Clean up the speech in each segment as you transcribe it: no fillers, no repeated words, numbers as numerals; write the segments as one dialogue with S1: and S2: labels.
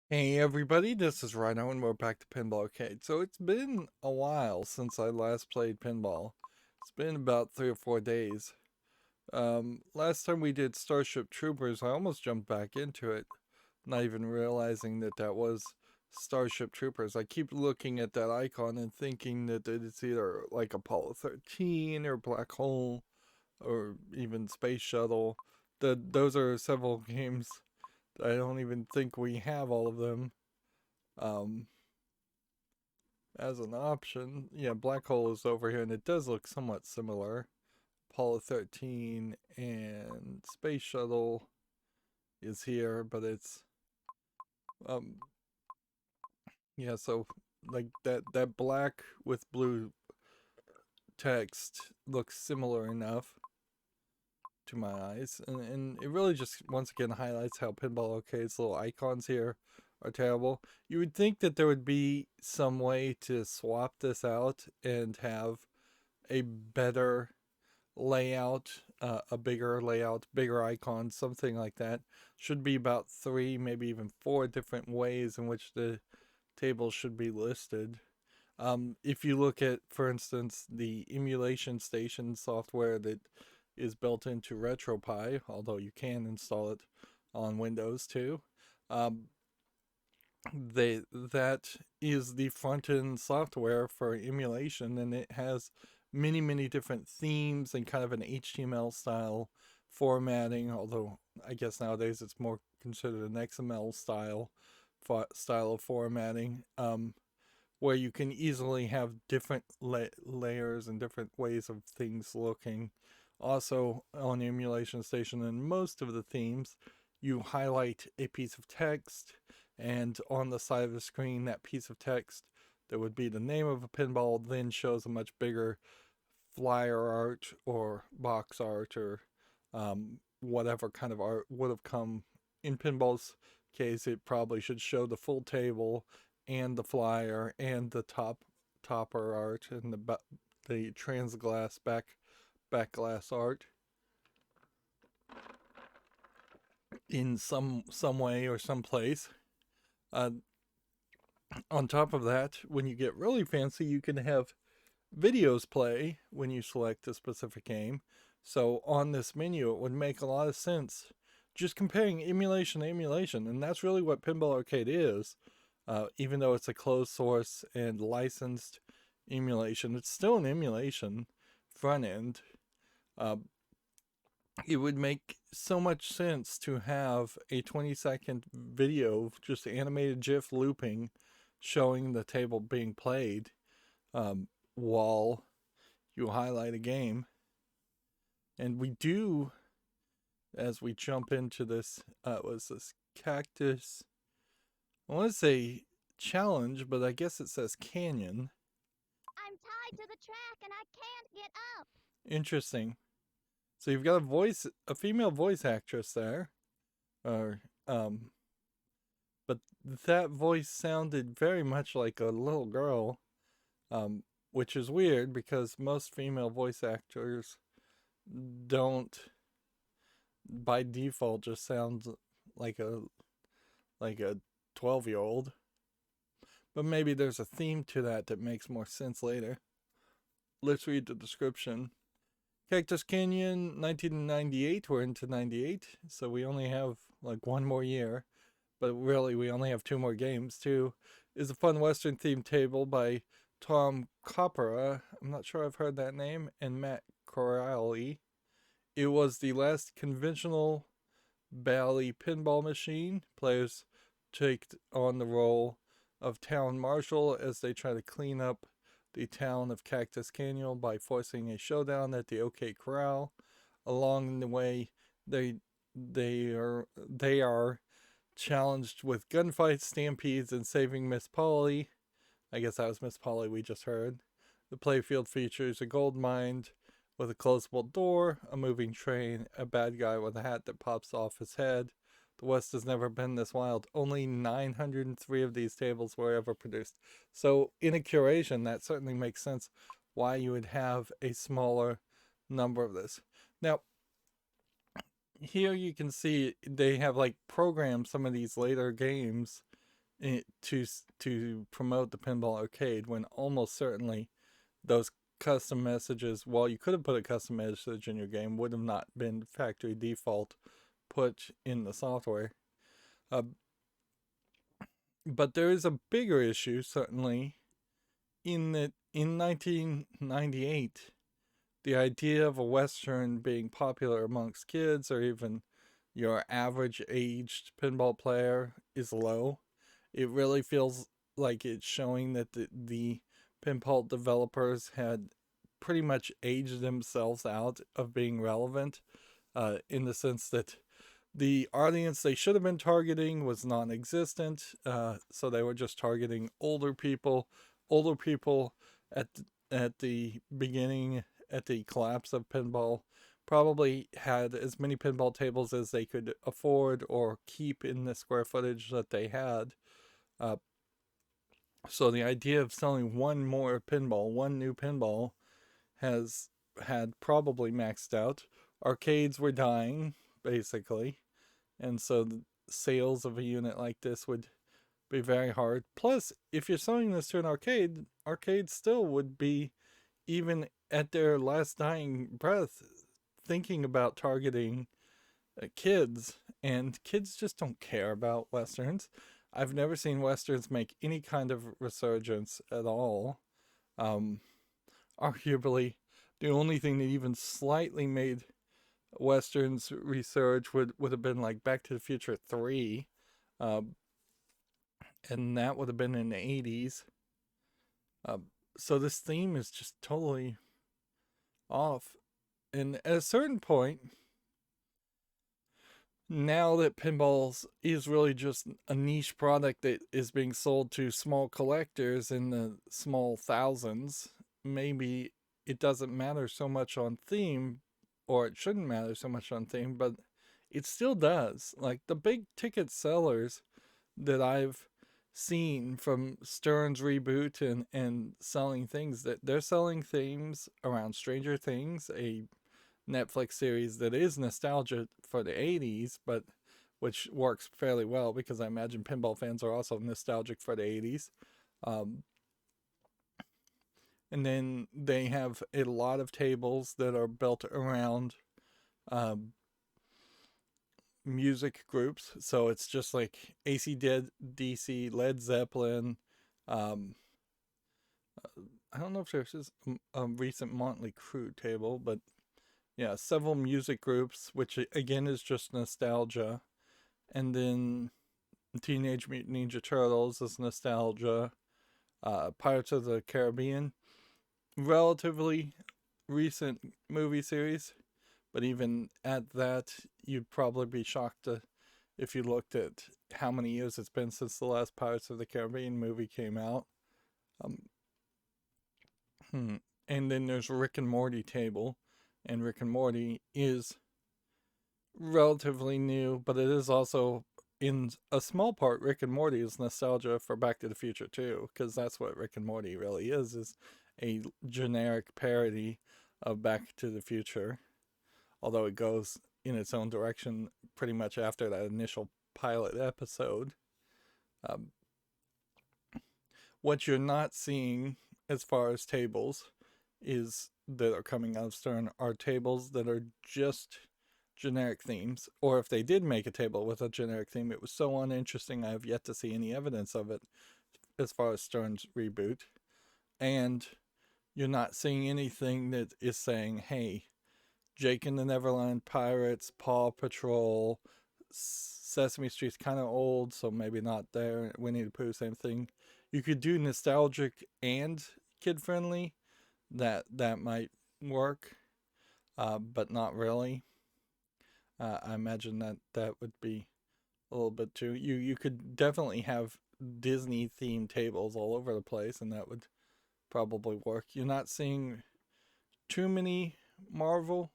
S1: Hey everybody, this is Rydo and we're back to Pinball Arcade. So it's been a while since I last played pinball. It's been about 3 or 4 days. Last time we did Starship Troopers, I almost jumped back into it, not even realizing that that was Starship Troopers. I keep looking at that icon and thinking that it's either like Apollo 13 or Black Hole or even Space Shuttle. Those are several games. I don't even think we have all of them. Um, as an option. Yeah, Black Hole is over here, and it does look somewhat similar. Apollo 13 and Space Shuttle is here, but it's um yeah, so like that black with blue text looks similar enough to my eyes, and it really just once again highlights how Pinball Arcade's little icons here are terrible. You would think that there would be some way to swap this out and have a better layout, a bigger layout, bigger icon, something like that. Should be about three, maybe even four different ways in which the table should be listed. If you look at, for instance, the emulation station software that is built into RetroPie, although you can install it on Windows too, um, that is the front end software for emulation, and it has many different themes and kind of an HTML style formatting. Although I guess nowadays it's more considered an XML style of formatting, where you can easily have different layers and different ways of things looking. Also, on the emulation station and most of the themes, you highlight a piece of text, and on the side of the screen, that piece of text that would be the name of a pinball then shows a much bigger flyer art or box art or whatever kind of art would have come. In pinball's case, it probably should show the full table and the flyer and the topper art and the trans glass back glass art in some way or some place. Uh, on top of that, when you get really fancy, you can have videos play when you select a specific game. So on this menu, it would make a lot of sense just comparing emulation to emulation, and that's really what Pinball Arcade is. Even though it's a closed source and licensed emulation, it's still an emulation front end. Uh, it would make so much sense to have a 20-second video, just animated GIF looping, showing the table being played while you highlight a game. And we do, as we jump into this, was this Cactus, I want to say challenge, but I guess it says Canyon.
S2: I'm tied to the track and I can't get up.
S1: Interesting. So you've got a female voice actress there, or but that voice sounded very much like a little girl, um, which is weird because most female voice actors don't, by default, just sound like a 12-year-old. But maybe there's a theme to that makes more sense later. Let's read the description. Cactus Canyon, 1998. We're into 98, so we only have like one more year. But really, we only have two more games, too. Is a fun Western themed table by Tom Coppera. I'm not sure I've heard that name. And Matt Corrali. It was the last conventional Bally pinball machine. Players take on the role of town marshal as they try to clean up the town of Cactus Canyon by forcing a showdown at the OK Corral. Along the way, they are challenged with gunfights, stampedes, and saving Miss Paulie. I guess that was Miss Paulie we just heard. The playfield features a gold mine with a closable door, a moving train, a bad guy with a hat that pops off his head. The West has never been this wild. Only 903 of these tables were ever produced. So, in a curation, that certainly makes sense why you would have a smaller number of this. Now, here you can see they have like programmed some of these later games to promote the Pinball Arcade when almost certainly those custom messages, while you could have put a custom message in your game, would have not been factory default put in the software. Uh, but there is a bigger issue, certainly, in that in 1998, the idea of a Western being popular amongst kids or even your average aged pinball player is low. It really feels like it's showing that the pinball developers had pretty much aged themselves out of being relevant, in the sense that the audience they should have been targeting was non-existent. So they were just targeting older people at at the beginning, at the collapse of pinball, probably had as many pinball tables as they could afford or keep in the square footage that they had. Uh, so the idea of selling one new pinball, has had probably maxed out. Arcades were dying, basically, and so the sales of a unit like this would be very hard. Plus, if you're selling this to an arcade, arcades still would be, even at their last dying breath, thinking about targeting kids, and kids just don't care about westerns. I've never seen westerns make any kind of resurgence at all. Um, Arguably, the only thing that even slightly made westerns resurge would have been like Back to the Future 3, um, and that would have been in the 80s. So this theme is just totally off. And at a certain point, now that pinballs is really just a niche product that is being sold to small collectors in the small thousands, maybe it doesn't matter so much on theme, or it shouldn't matter so much on theme, but it still does. Like the big ticket sellers that I've seen from Stern's reboot and selling things, that they're selling themes around Stranger Things, a Netflix series that is nostalgia for the 80s, but which works fairly well because I imagine pinball fans are also nostalgic for the 80s. Um, and then they have a lot of tables that are built around um, music groups. So it's just like AC/DC, Led Zeppelin. Um, I don't know if there's a recent Motley Crue table, but yeah, several music groups, which again is just nostalgia. And then Teenage Mutant Ninja Turtles is nostalgia. Pirates of the Caribbean, relatively recent movie series, but even at that, you'd probably be shocked if you looked at how many years it's been since the last Pirates of the Caribbean movie came out. Um, and then there's Rick and Morty table, and Rick and Morty is relatively new, but it is also, in a small part, Rick and Morty is nostalgia for Back to the Future too, because that's what Rick and Morty really is a generic parody of Back to the Future, although it goes in its own direction pretty much after that initial pilot episode. Um, what you're not seeing as far as tables is that are coming out of Stern are tables that are just generic themes, or if they did make a table with a generic theme, it was so uninteresting I have yet to see any evidence of it as far as Stern's reboot. And you're not seeing anything that is saying, hey, Jake and the Neverland Pirates, Paw Patrol, Sesame Street's kind of old, so maybe not there. Winnie the Pooh, same thing. You could do nostalgic and kid friendly. That might work, but not really. I imagine that would be a little bit too. You could definitely have Disney themed tables all over the place, and that would probably work. You're not seeing too many Marvel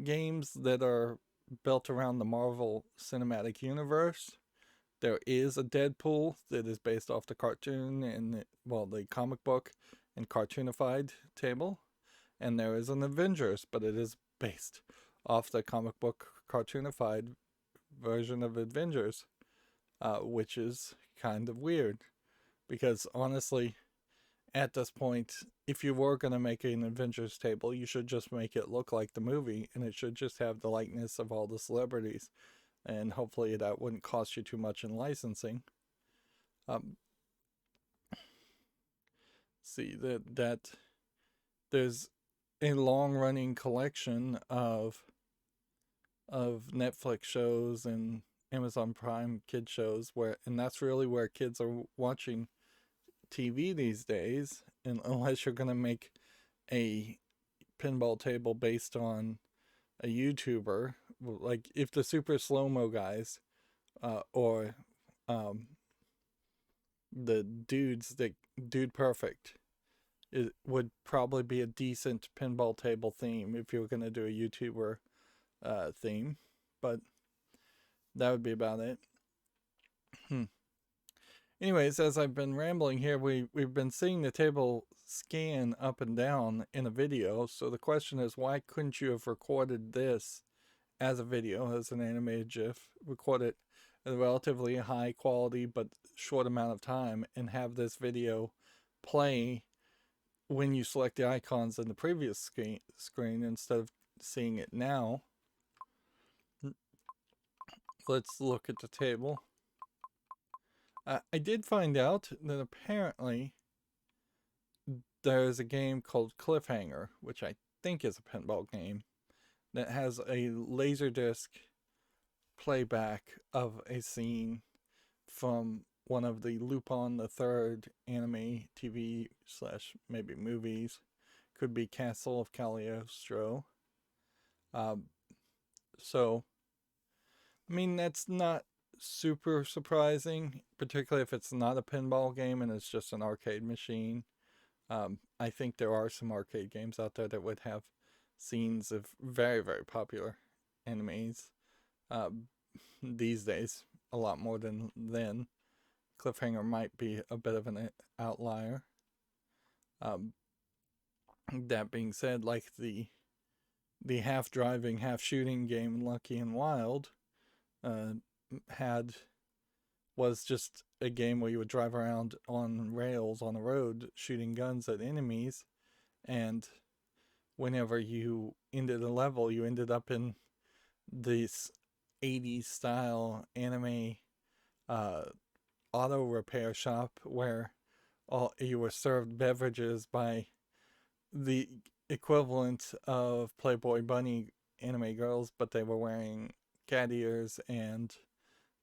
S1: games that are built around the Marvel Cinematic Universe. There is a Deadpool that is based off the cartoon and, well, the comic book and cartoonified table, and there is an Avengers, but it is based off the comic book cartoonified version of Avengers. which is kind of weird because honestly, at this point, if you were going to make an Avengers table, you should just make it look like the movie and it should just have the likeness of all the celebrities. And hopefully that wouldn't cost you too much in licensing. Um, see that there's a long running collection of Netflix shows and Amazon Prime kid shows and that's really where kids are watching TV these days. And unless you're gonna make a pinball table based on a YouTuber, like if the super slow mo guys, or the dudes that Dude Perfect, it would probably be a decent pinball table theme if you were gonna do a YouTuber theme, but that would be about it. Anyways, as I've been rambling here, we've been seeing the table scan up and down in a video. So the question is, why couldn't you have recorded this as a video, as an animated GIF, record it at a relatively high quality but short amount of time, and have this video play when you select the icons in the previous screen instead of seeing it now? Let's look at the table. I did find out that apparently there's a game called Cliffhanger, which I think is a pinball game, that has a Laserdisc playback of a scene from one of the Lupin the Third anime TV / maybe movies. Could be Castle of Cagliostro. So, I mean, that's not super surprising, particularly if it's not a pinball game and it's just an arcade machine. I think there are some arcade games out there that would have scenes of very, very popular animes these days, a lot more than then. Cliffhanger might be a bit of an outlier. That being said, like the half driving, half shooting game Lucky and Wild was just a game where you would drive around on rails on a road shooting guns at enemies, and whenever you ended a level, you ended up in this 80s style anime auto repair shop where you were served beverages by the equivalent of Playboy Bunny anime girls, but they were wearing cat ears and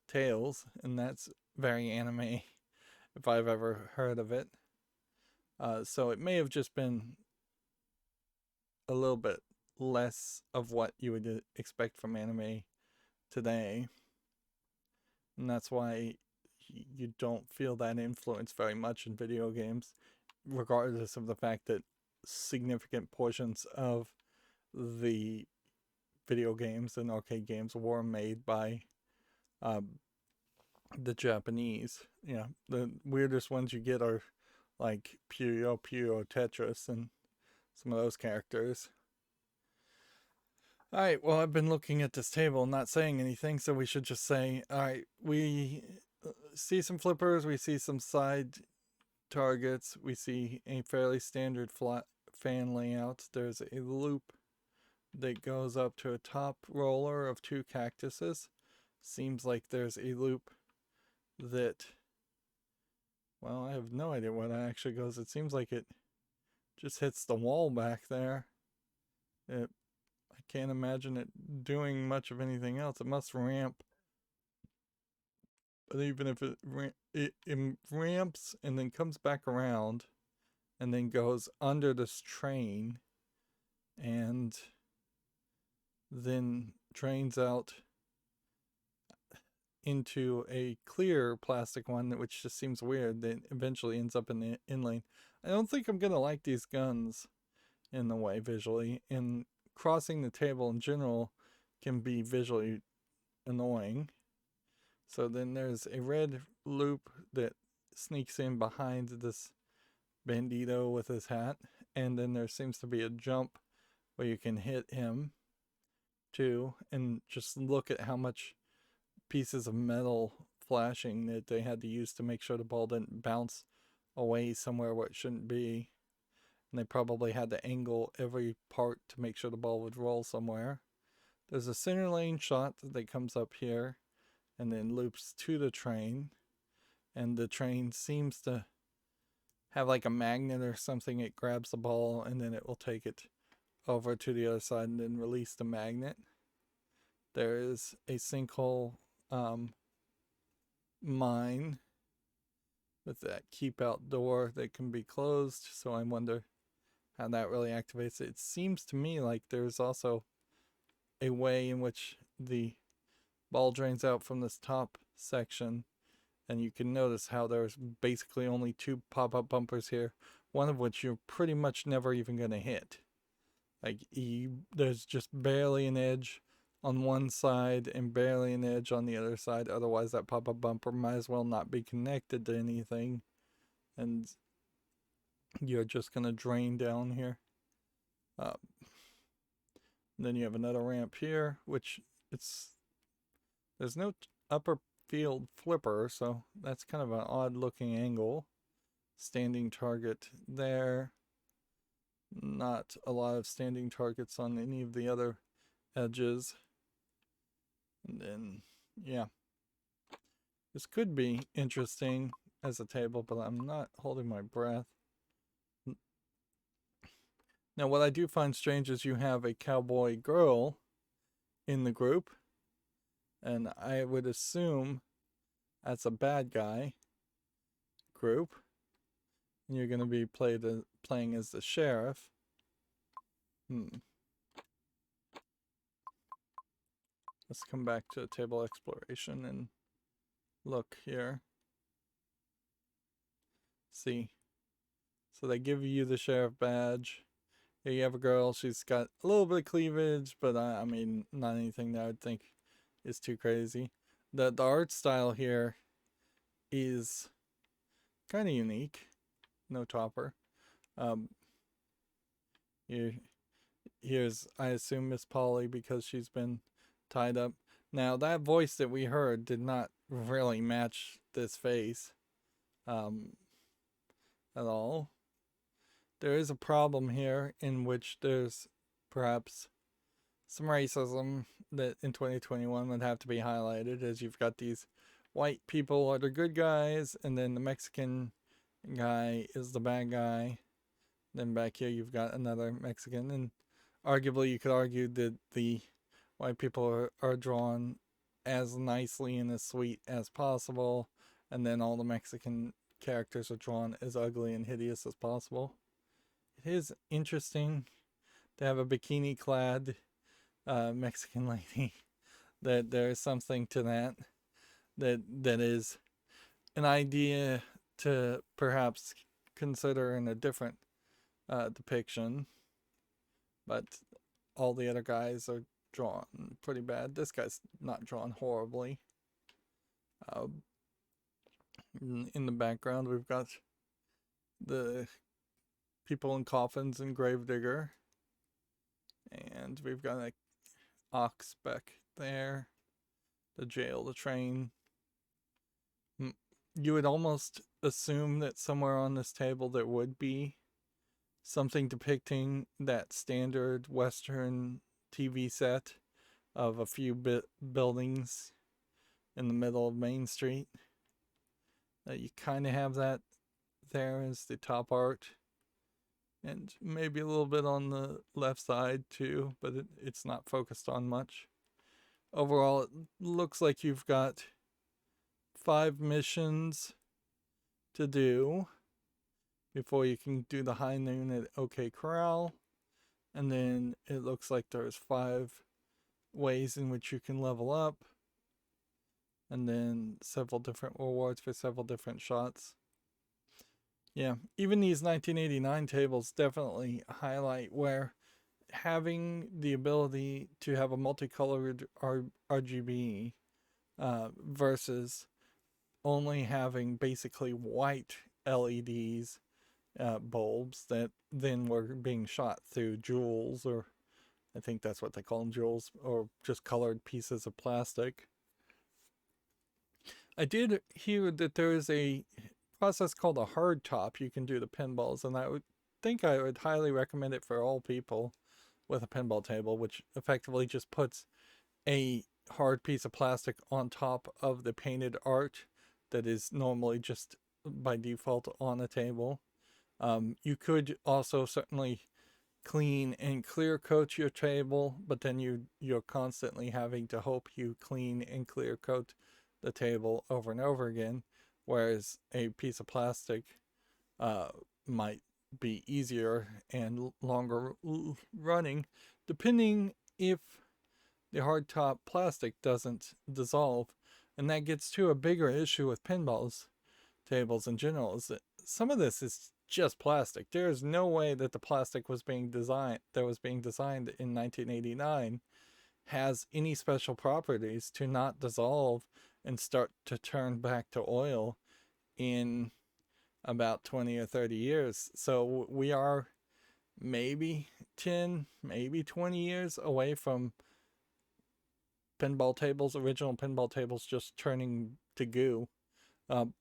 S1: tails, and that's very anime if I've ever heard of it. So it may have just been a little bit less of what you would expect from anime today, and that's why you don't feel that influence very much in video games, regardless of the fact that significant portions of the video games and arcade games were made by the Japanese. The weirdest ones you get are like Puyo Puyo Tetris and some of those characters. Alright, well, I've been looking at this table, not saying anything, so we should just say, alright, we see some flippers, we see some side targets, we see a fairly standard flat fan layout. There's a loop that goes up to a top roller of 2 cactuses. Seems like there's a loop that, well, I have no idea where that actually goes. It seems like it just hits the wall back there. I can't imagine it doing much of anything else. It must ramp. But even if it ramps and then comes back around and then goes under this train and then trains out into a clear plastic one, which just seems weird, that eventually ends up in the inlane. I don't think I'm gonna like these guns in the way visually, and crossing the table in general can be visually annoying. So then there's a red loop that sneaks in behind this bandito with his hat, and then there seems to be a jump where you can hit him too, and just look at how much pieces of metal flashing that they had to use to make sure the ball didn't bounce away somewhere where it shouldn't be. And they probably had to angle every part to make sure the ball would roll somewhere. There's a center lane shot that comes up here and then loops to the train. And the train seems to have like a magnet or something. It grabs the ball and then it will take it over to the other side and then release the magnet. There is a sinkhole mine with that keep out door that can be closed, so I wonder how that really activates it. It seems to me like there's also a way in which the ball drains out from this top section, and you can notice how there's basically only 2 pop-up bumpers here, one of which you're pretty much never even going to hit. Like, there's just barely an edge on one side and barely an edge on the other side. Otherwise, that pop-up bumper might as well not be connected to anything. And you're just going to drain down here. Then you have another ramp here, which there's no upper field flipper, so that's kind of an odd looking angle. Standing target there. Not a lot of standing targets on any of the other edges. And then, yeah. This could be interesting as a table, but I'm not holding my breath. Now, what I do find strange is you have a cowboy girl in the group. And I would assume that's a bad guy group. And you're going to be playing as the sheriff. Let's come back to table exploration and look here. See. So they give you the sheriff badge. Here you have a girl. She's got a little bit of cleavage, but I mean, not anything that I would think is too crazy. The art style here is kind of unique. No topper. Here's, I assume, Miss Paulie because she's been tied up. Now, that voice that we heard did not really match this face at all. There is a problem here in which there's perhaps some racism that in 2021 would have to be highlighted, as you've got these white people are the good guys, and then the Mexican guy is the bad guy. Then back here you've got another Mexican, and arguably you could argue that the white people are drawn as nicely and as sweet as possible, and then all the Mexican characters are drawn as ugly and hideous as possible. It is interesting to have a bikini clad Mexican lady. That there's something to that is an idea to perhaps consider in a different depiction, but all the other guys are drawn pretty bad. This guy's not drawn horribly. In the background we've got the people in coffins and Gravedigger, and we've got a ox back there, the jail, the train. You would almost assume that somewhere on this table there would be something depicting that standard Western TV set of a few buildings in the middle of Main Street. You kind of have that there as the top art, and maybe a little bit on the left side too, but it's not focused on much. Overall, it looks like you've got 5 missions to do before you can do the high noon at OK Corral. And then it looks like there's 5 ways in which you can level up. And then several different rewards for several different shots. Yeah, even these 1989 tables definitely highlight where having the ability to have a multicolored RGB versus only having basically white LEDs, bulbs that then were being shot through jewels, or I think that's what they call them, jewels, or just colored pieces of plastic. I did hear that there is a process called a hard top you can do the pinballs, and I would highly recommend it for all people with a pinball table, which effectively just puts a hard piece of plastic on top of the painted art that is normally just by default on a table. You could also certainly clean and clear coat your table, but then you're constantly having to hope you clean and clear coat the table over and over again, whereas a piece of plastic might be easier and longer running, depending if the hardtop plastic doesn't dissolve. And that gets to a bigger issue with pinballs tables in general, is that some of this is just plastic. There is no way that the plastic was being designed in 1989 has any special properties to not dissolve and start to turn back to oil in about 20 or 30 years. So we are maybe 10, maybe 20 years away from original pinball tables just turning to goo. And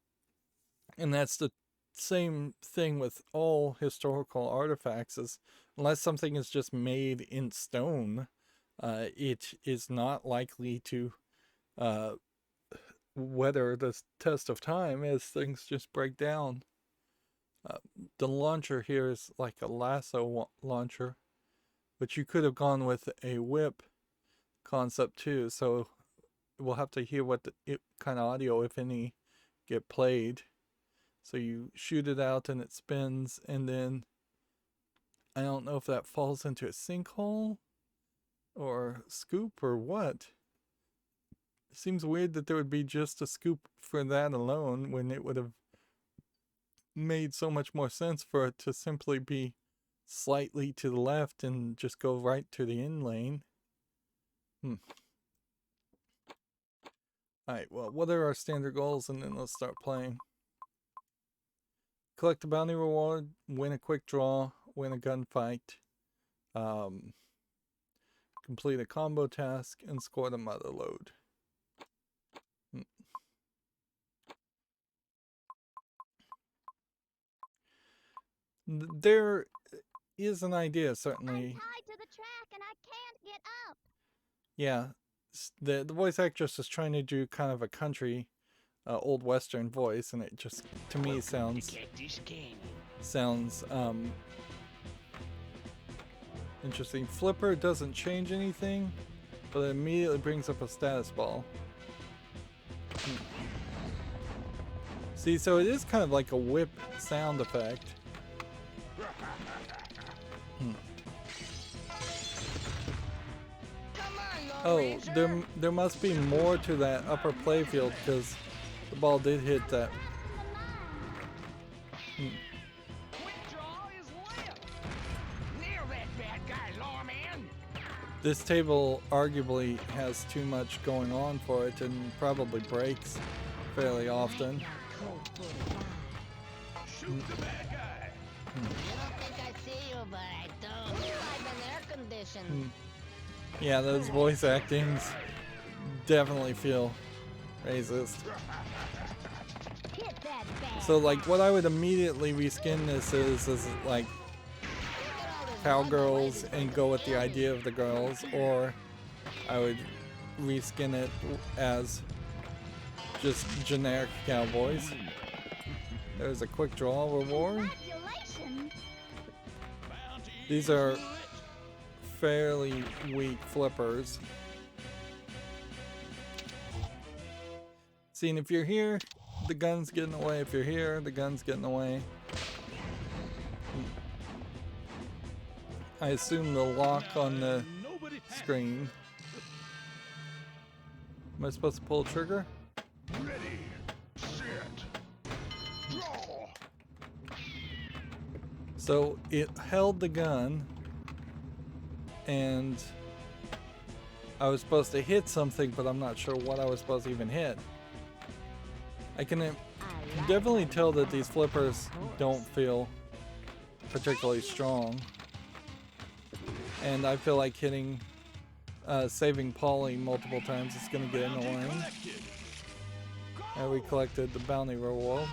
S1: that's the same thing with all historical artifacts, is unless something is just made in stone, it is not likely to weather the test of time as things just break down. The launcher here is like a lasso launcher, but you could have gone with a whip concept too, so we'll have to hear what kind of audio, if any, get played. So you shoot it out and it spins, and then I don't know if that falls into a sinkhole or scoop or what. It seems weird that there would be just a scoop for that alone, when it would have made so much more sense for it to simply be slightly to the left and just go right to the in lane. Alright, well, what are our standard goals? And then let's start playing. Collect a bounty reward, win a quick draw, win a gunfight, complete a combo task, and score the mother load. There is an idea, certainly.
S2: I'm tied to the track and I can't get up.
S1: Yeah, the voice actress is trying to do kind of a country, old western voice, and it just, to me, sounds interesting. Flipper doesn't change anything, but it immediately brings up a status ball. See, so it is kind of like a whip sound effect. Oh, there must be more to that upper playfield, because the ball did hit that. This table arguably has too much going on for it and probably breaks fairly often.
S3: Shoot the bad guy. You don't think I see you, but I do. I'm in air conditioned.
S1: Yeah, those voice actings definitely feel racist. So like what I would immediately reskin this is like cowgirls and go with the idea of the girls, or I would reskin it as just generic cowboys. There's a quick draw reward. These are fairly weak flippers. See, and if you're here, the gun's getting away. If you're here, the gun's getting away. I assume the lock on the screen. Am I supposed to pull the trigger?
S4: Ready, set, draw.
S1: So it held the gun, and I was supposed to hit something, but I'm not sure what I was supposed to even hit. I can definitely tell that these flippers don't feel particularly strong. And I feel like hitting, saving Paulie multiple times is going to get annoying. And we collected the bounty reward.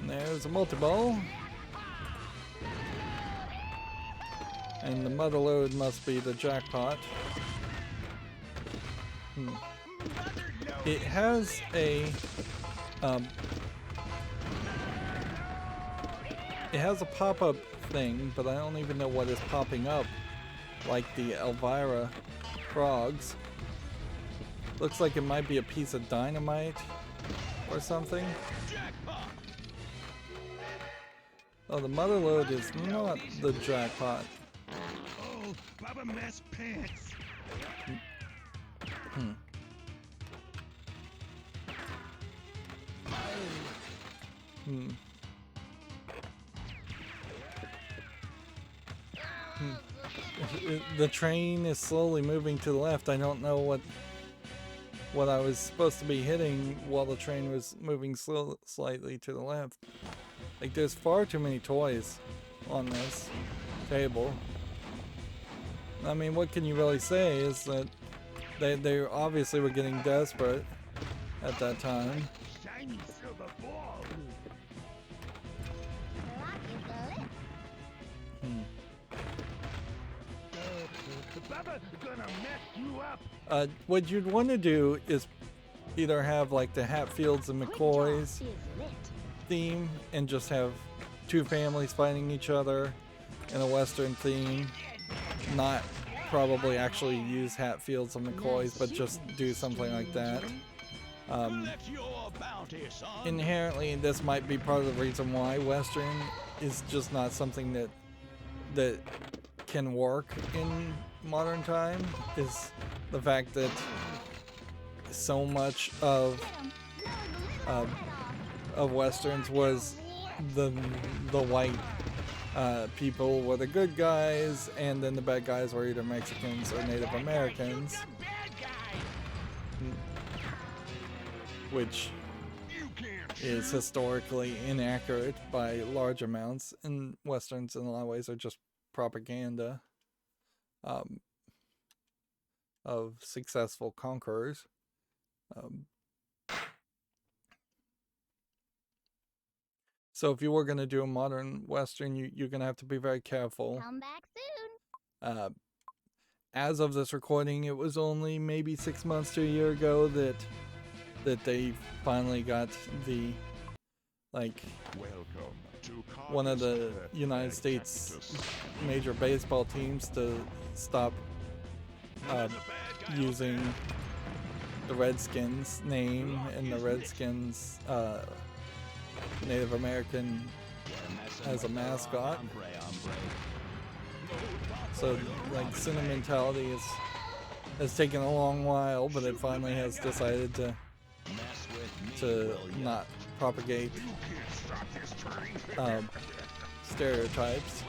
S1: And there's a multi-ball. And the mother load must be the jackpot. It has a pop-up thing, but I don't even know what is popping up, like the Elvira frogs. Looks like it might be a piece of dynamite or something. Oh, the mother load is not the jackpot.
S4: Oh, Baba mess pants.
S1: The train is slowly moving to the left. I don't know what I was supposed to be hitting while the train was moving slightly to the left. Like, there's far too many toys on this table. I mean, what can you really say is that they obviously were getting desperate at that time.
S4: Shiny silver ball. Baba gonna mess you up.
S1: What you'd want to do is either have like the Hatfields and McCoys theme and just have two families fighting each other in a Western theme. Not probably actually use Hatfields and McCoys, but just do something like that. Inherently, this might be part of the reason why Western is just not something that can work in modern time, is the fact that so much of Westerns was the white people were the good guys, and then the bad guys were either Mexicans or Native Americans, which is historically inaccurate by large amounts, and Westerns in a lot of ways are just propaganda of successful conquerors. So if you were going to do a modern Western, you're going to have to be very careful.
S2: Come back soon.
S1: As of this recording, it was only maybe 6 months to a year ago that they finally got the, like, one of the United States major baseball teams to stop using the Redskins name and the Redskins Native American as a mascot. So, like, sentimentality has taken a long while, but it finally has decided to not propagate stereotypes,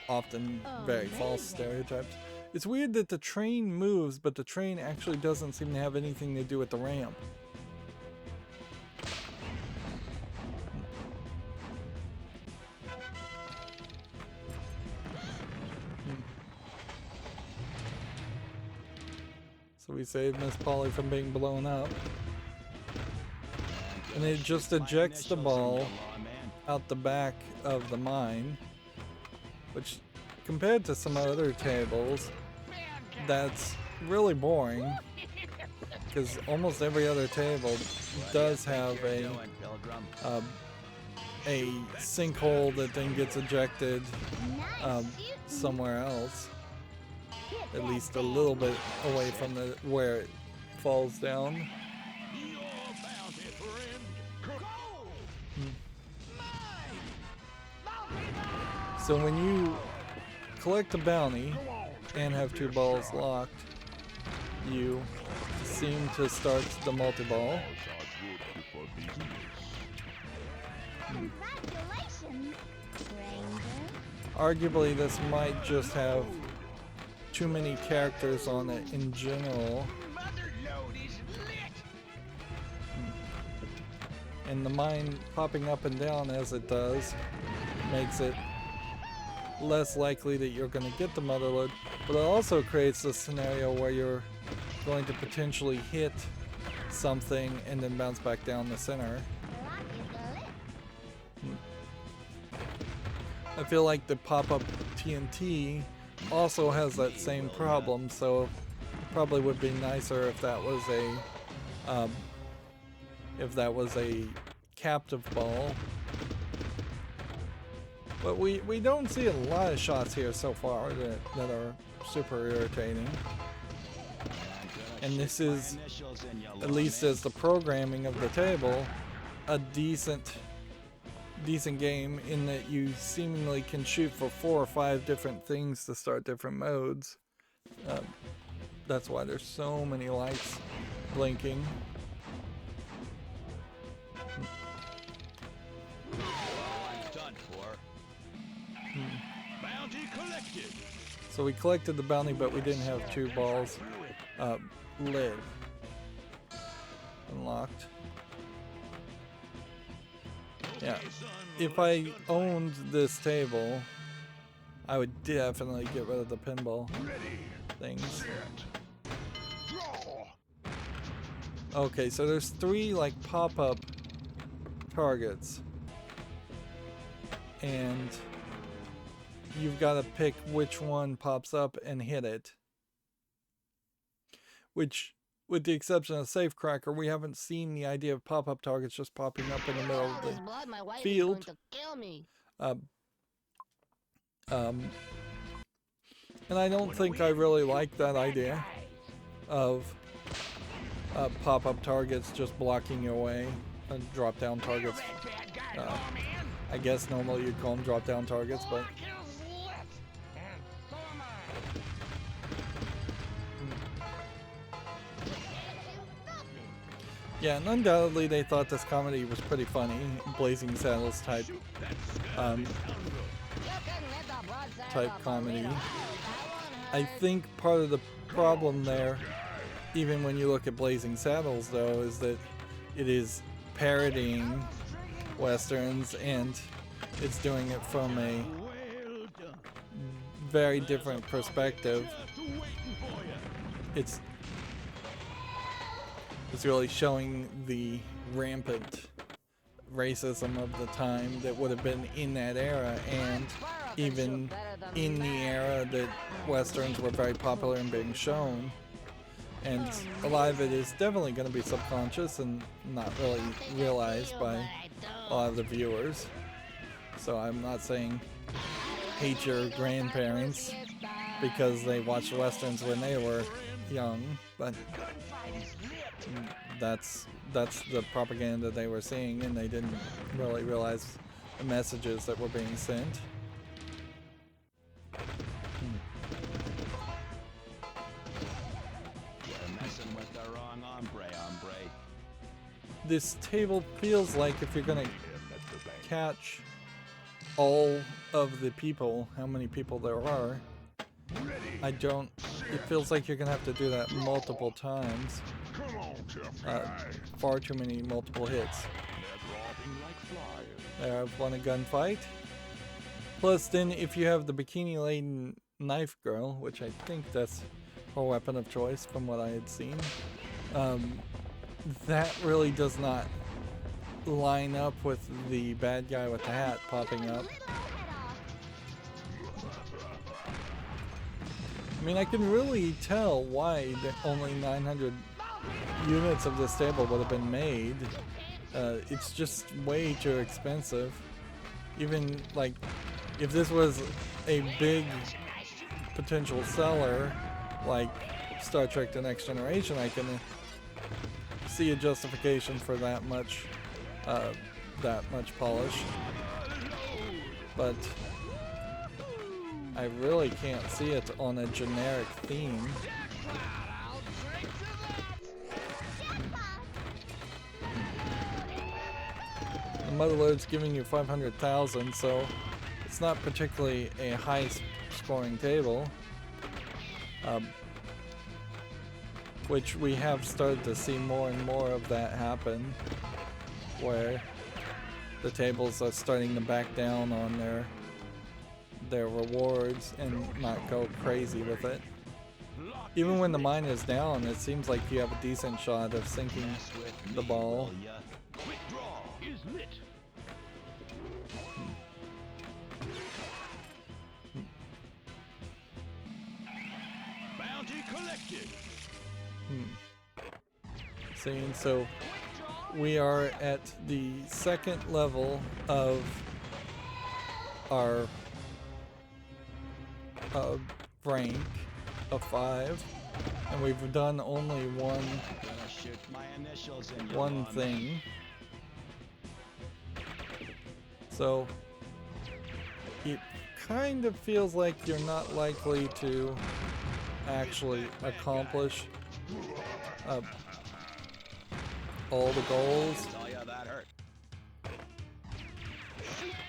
S1: often very false stereotypes. It's weird that the train moves, but the train actually doesn't seem to have anything to do with the ramp. So we saved Miss Paulie from being blown up. And it just ejects the ball out the back of the mine, which, compared to some other tables, that's really boring, because almost every other table does have a sinkhole that then gets ejected somewhere else, at least a little bit away from where it falls down. So when you collect a bounty and have two balls locked, you seem to start the multi-ball.
S2: Congratulations, Ranger.
S1: Arguably, this might just have too many characters on it in general. And the mine popping up and down as it does makes it less likely that you're going to get the mother load, but it also creates a scenario where you're going to potentially hit something and then bounce back down the center. I feel like the pop-up TNT also has that same problem, so it probably would be nicer if that was a captive ball. But we don't see a lot of shots here so far that are super irritating. And this is, at least as the programming of the table, a decent game in that you seemingly can shoot for 4 or 5 different things to start different modes. That's why there's so many lights blinking.
S4: Bounty collected.
S1: So we collected the bounty, but we didn't have 2 balls. Lid unlocked. Yeah, if I owned this table, I would definitely get rid of the pinball things. Okay, so there's 3 like pop-up targets, and you've got to pick which one pops up and hit it. Which, with the exception of Safecracker, we haven't seen the idea of pop-up targets just popping up in the middle of the field. And I don't think I really like that idea of pop-up targets just blocking your way, and drop-down targets. I guess normally you'd call them drop-down targets, but yeah, and undoubtedly they thought this comedy was pretty funny, Blazing Saddles type comedy. I think part of the problem there, even when you look at Blazing Saddles though, is that it is parodying Westerns and it's doing it from a very different perspective. It's really showing the rampant racism of the time that would have been in that era, and even in the era that Westerns were very popular and being shown. And a lot of it is definitely going to be subconscious and not really realized by a lot of the viewers. So I'm not saying hate your grandparents because they watched Westerns when they were young, but that's the propaganda they were seeing, and they didn't really realize the messages that were being sent. This table feels like if you're gonna catch all of the people, how many people there are, it feels like you're gonna have to do that multiple times. Far too many multiple hits. There, I've won a gunfight. Plus then if you have the bikini-laden knife girl, which I think that's her weapon of choice from what I had seen, that really does not line up with the bad guy with the hat popping up. I mean, I can really tell why only 900 units of this table would have been made. It's just way too expensive. Even like, if this was a big potential seller, like Star Trek The Next Generation, I can see a justification for that much polish. But I really can't see it on a generic theme. The motherload's giving you 500,000, so it's not particularly a high scoring table. Which we have started to see more and more of that happen, where the tables are starting to back down on their rewards and not go crazy with it. Even when the mine is down, it seems like you have a decent shot of sinking the ball.
S4: Quick draw is lit. Bounty collected.
S1: See, and so we are at the second level of our rank of 5, and we've done only one thing. So it kind of feels like you're not likely to actually accomplish all the goals.
S4: Oh yeah, that hurt.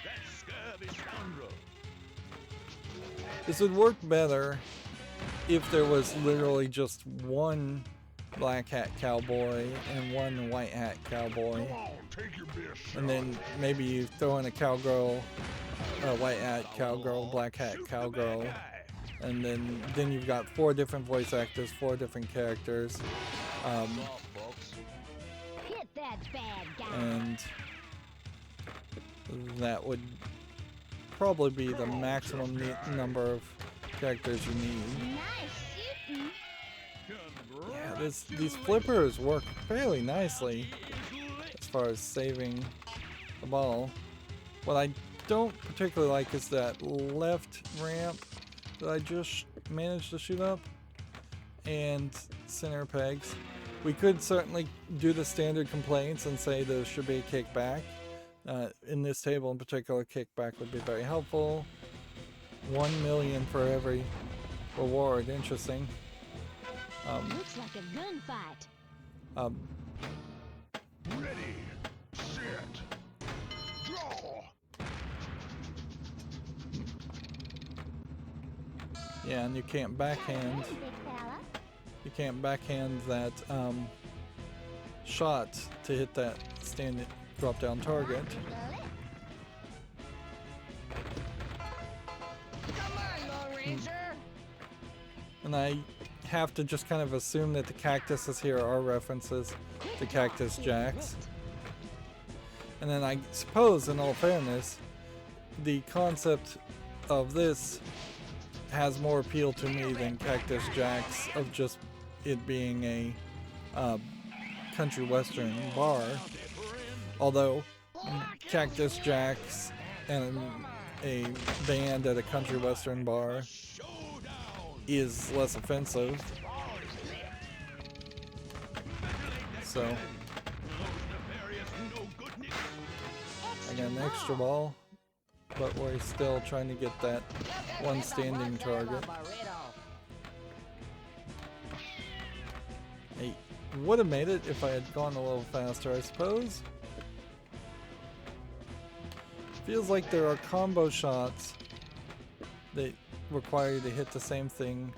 S4: That scurvy scoundrel.
S1: This would work better if there was literally just one black hat cowboy and one white hat cowboy,
S4: Come on, take your best
S1: and then maybe you throw in a cowgirl, a white hat cowgirl, black hat cowgirl, and then you've got 4 different voice actors, 4 different characters,
S2: Hit that bad guy.
S1: and that would probably be the maximum number of characters you need.
S2: Nice shooting.
S1: Yeah, these flippers work fairly nicely as far as saving the ball. What I don't particularly like is that left ramp that I just managed to shoot up, and center pegs. We could certainly do the standard complaints and say there should be a kickback. In this table in particular, kickback would be very helpful. 1 million for every reward. Interesting.
S2: Looks like a gunfight.
S4: Ready, set, draw.
S1: Yeah, and you can't backhand.
S2: Big fella.
S1: You can't backhand that shot to hit that stand drop down target.
S3: Come on, Lone Ranger.
S1: And I have to just kind of assume that the cactuses here are references to Cactus Jacks. And then I suppose, in all fairness, the concept of this has more appeal to me than Cactus Jacks, of just it being a country western bar. Although Cactus Jacks and a band at a country western bar is less offensive. So I got an extra ball, but we're still trying to get that one standing target. Hey, would have made it if I had gone a little faster, I suppose. Feels like there are combo shots that require you to hit the same thing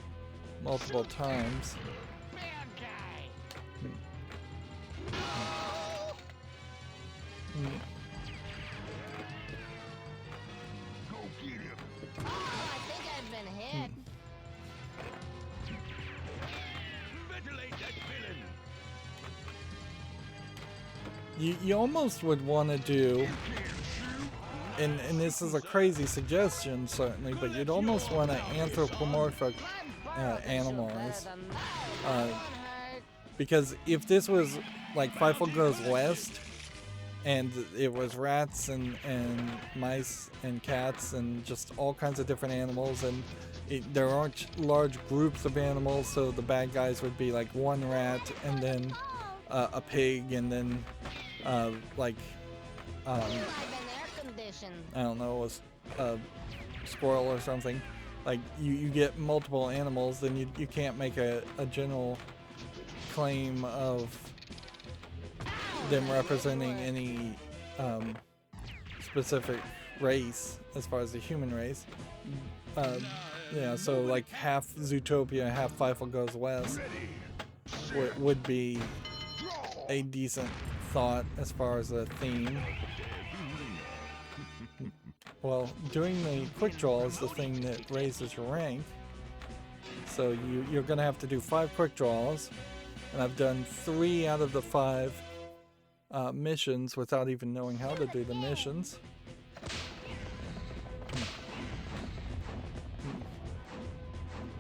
S1: multiple times.
S4: Go get him.
S3: Oh, I think I've been hit.
S4: Ventilate that villain.
S1: You almost would want to do, and this is a crazy suggestion certainly, but you'd almost want to anthropomorphic animals. Because if this was like Fifle Goes West, and it was rats and mice and cats and just all kinds of different animals, and there aren't large groups of animals, so the bad guys would be like one rat and then a pig and then like I don't know, a squirrel or something. Like you get multiple animals, then you can't make a general claim of them representing any specific race as far as the human race. Yeah, so like half Zootopia, half Fifle Goes West would be a decent thought as far as a theme. well, doing the quick draw is the thing that raises your rank. So you're going to have to do 5 quick draws, and I've done 3 out of the 5 missions without even knowing how to do the missions.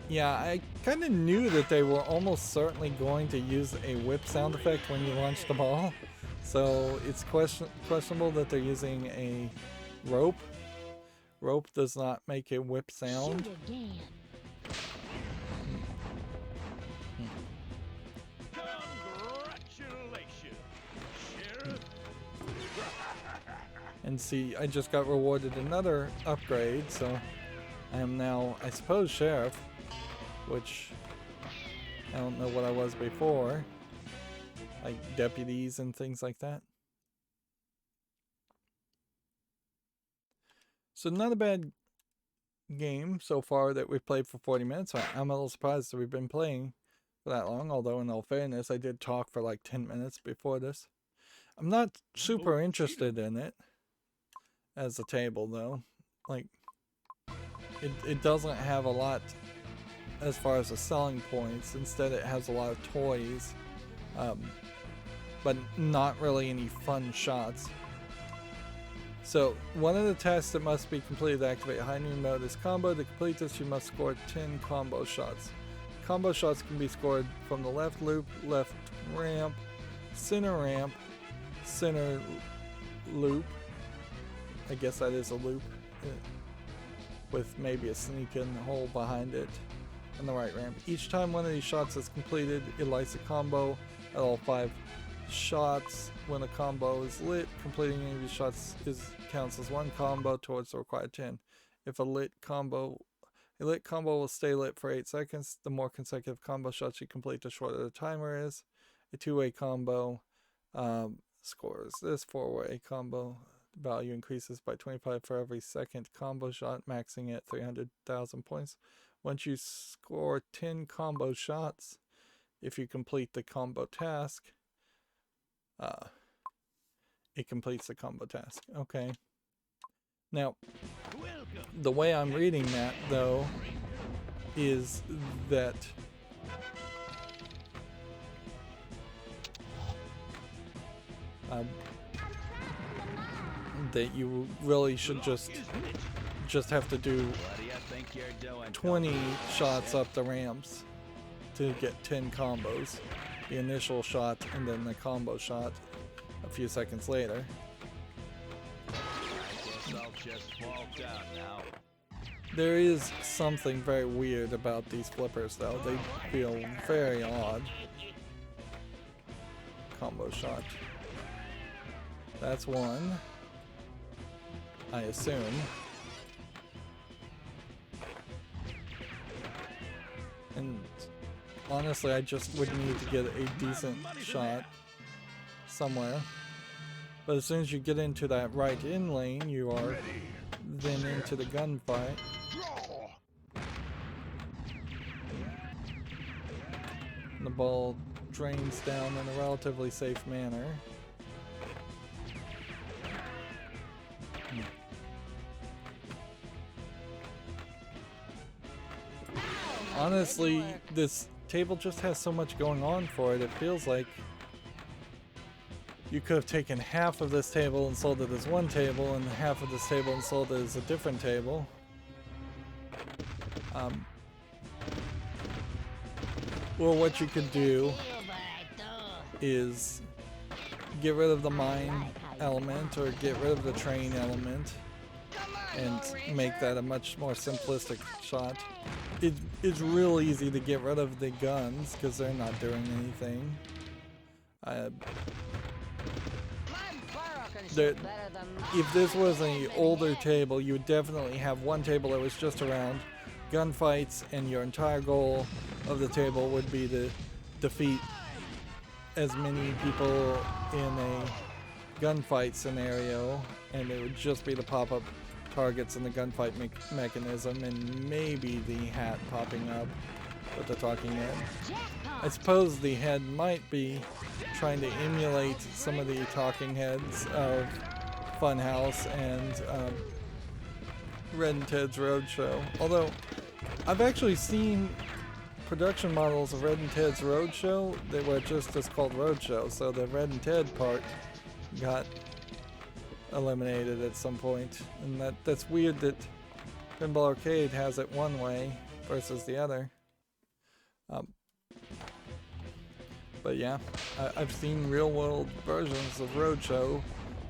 S1: Yeah, I kind of knew that they were almost certainly going to use a whip sound effect when you launch the ball. So it's questionable that they're using a rope. Rope does not make a whip sound.
S3: Shoot again.
S4: Congratulations, Sheriff.
S1: And see, I just got rewarded another upgrade, so I am now, I suppose, Sheriff, which I don't know what I was before, like deputies and things like that. So not a bad game so far that we've played for 40 minutes. I'm a little surprised that we've been playing for that long, although in all fairness, I did talk for like 10 minutes before this. I'm not super interested in it as a table, though. Like, it doesn't have a lot as far as the selling points. Instead, it has a lot of toys, but not really any fun shots. So, one of the tasks that must be completed to activate high noon mode is combo. To complete this, you must score 10 combo shots. Combo shots can be scored from the left loop, left ramp, center loop. I guess that is a loop, with maybe a sneak in hole behind it, and the right ramp. Each time one of these shots is completed, it lights a combo at all 5 shots. When a combo is lit, completing any of these shots counts as 1 combo towards the required 10. If a lit combo will stay lit for 8 seconds. The more consecutive combo shots you complete, the shorter the timer is. A 2-way combo scores this 4-way combo value increases by 25 for every second combo shot, maxing at 300,000 points. Once you score 10 combo shots, if you complete the combo task, it completes the combo task. Okay. Now, the way I'm reading that, though, is that that you really should just have to do 20 shots up the ramps to get 10 combos. The initial shot and then the combo shot a few seconds later. There is something very weird about these flippers, though. They feel very odd. Combo shot. That's one, I assume. And honestly, I just would need to get a decent shot somewhere. But as soon as you get into that right in lane, you are then into the gunfight. And the ball drains down in a relatively safe manner. Honestly, this table just has so much going on for it. It feels like you could have taken half of this table and sold it as one table, and half of this table and sold it as a different table. Well, what you could do is get rid of the mine element or get rid of the train element and make that a much more simplistic shot. It's real easy to get rid of the guns because they're not doing anything. If this was an older table, you would definitely have one table that was just around gunfights, and your entire goal of the table would be to defeat as many people in a gunfight scenario, and it would just be the pop-up targets and the gunfight mechanism, and maybe the hat popping up with the talking head. I suppose the head might be trying to emulate some of the talking heads of Funhouse and Red and Ted's Roadshow. Although, I've actually seen production models of Red and Ted's Roadshow that were just called Roadshow, so the Red and Ted part got eliminated at some point, and that's weird that Pinball Arcade has it one way versus the other. But yeah, I've seen real world versions of Roadshow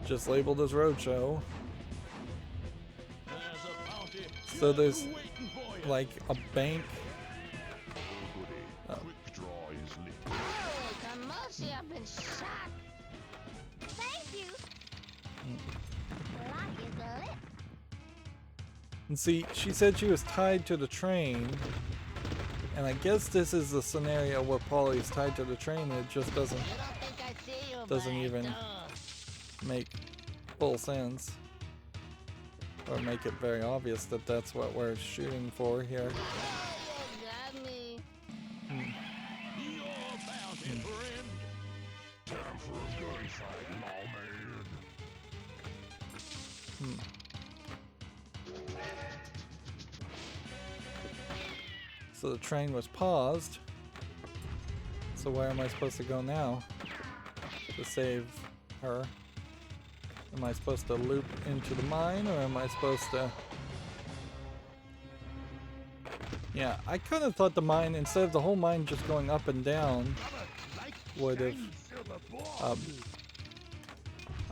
S1: just labeled as Roadshow. So there's like a bank.
S3: I've been shot.
S2: Thank you. Lock is lit.
S1: And see, she said she was tied to the train, and I guess this is the scenario where Paulie is tied to the train and it just doesn't even make full sense, or make it very obvious that that's what we're shooting for here.
S3: Got me.
S1: So the train was paused. So where am I supposed to go now to save her? Am I supposed to loop into the mine, or am I supposed to... Yeah, I kind of thought the mine, instead of the whole mine just going up and down, would have...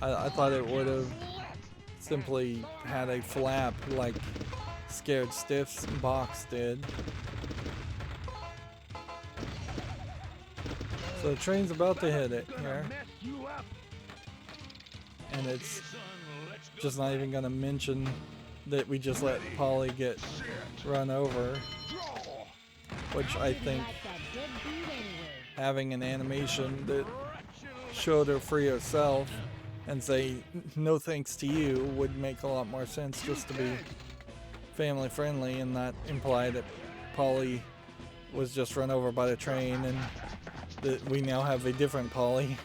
S1: I thought it would have simply had a flap like Scared Stiff's box did. So the train's about to hit it here. And it's just not even gonna mention that we just let Paulie get run over. Which I think having an animation that showed her free herself and say no thanks to you would make a lot more sense, just to be family friendly and not imply that Paulie was just run over by the train and that we now have a different Paulie.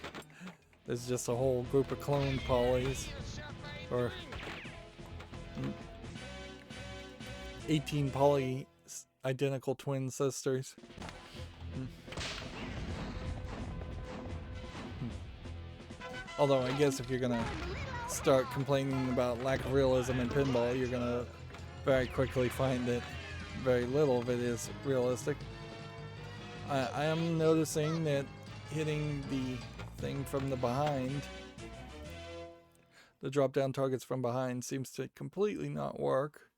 S1: There's just a whole group of clone Paulies, or 18 Paulie identical twin sisters. Although I guess if you're gonna start complaining about lack of realism in pinball, you're gonna very quickly find that very little of it is realistic. I am noticing that hitting the thing from the behind, the drop down targets from behind, seems to completely not work,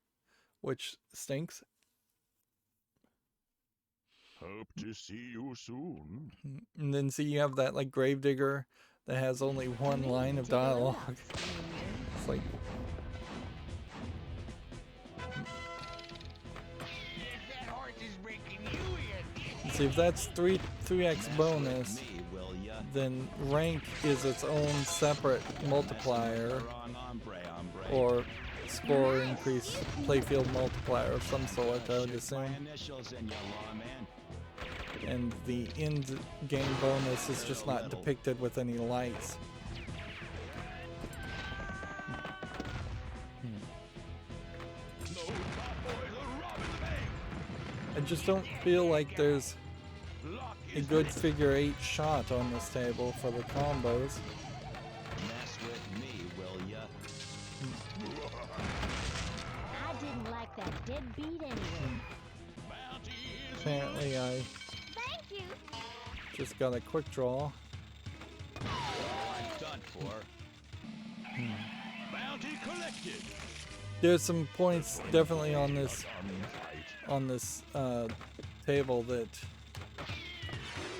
S1: which stinks.
S4: Hope to see you soon.
S1: And then see, you have that like Gravedigger that has only one line of dialogue. It's like, see, if that's 3x bonus, then rank is its own separate multiplier, or score increase playfield multiplier of some sort, I would assume. And the end game bonus is just not depicted with any lights. I just don't feel like there's a good figure 8 shot on this table for the combos.
S5: Mess with me, will ya?
S2: I didn't like that dead beat anyway.
S1: Apparently I
S2: Thank you.
S1: just got a quick draw.
S5: I'm done for.
S4: Bounty collected.
S1: There's some points definitely on this table that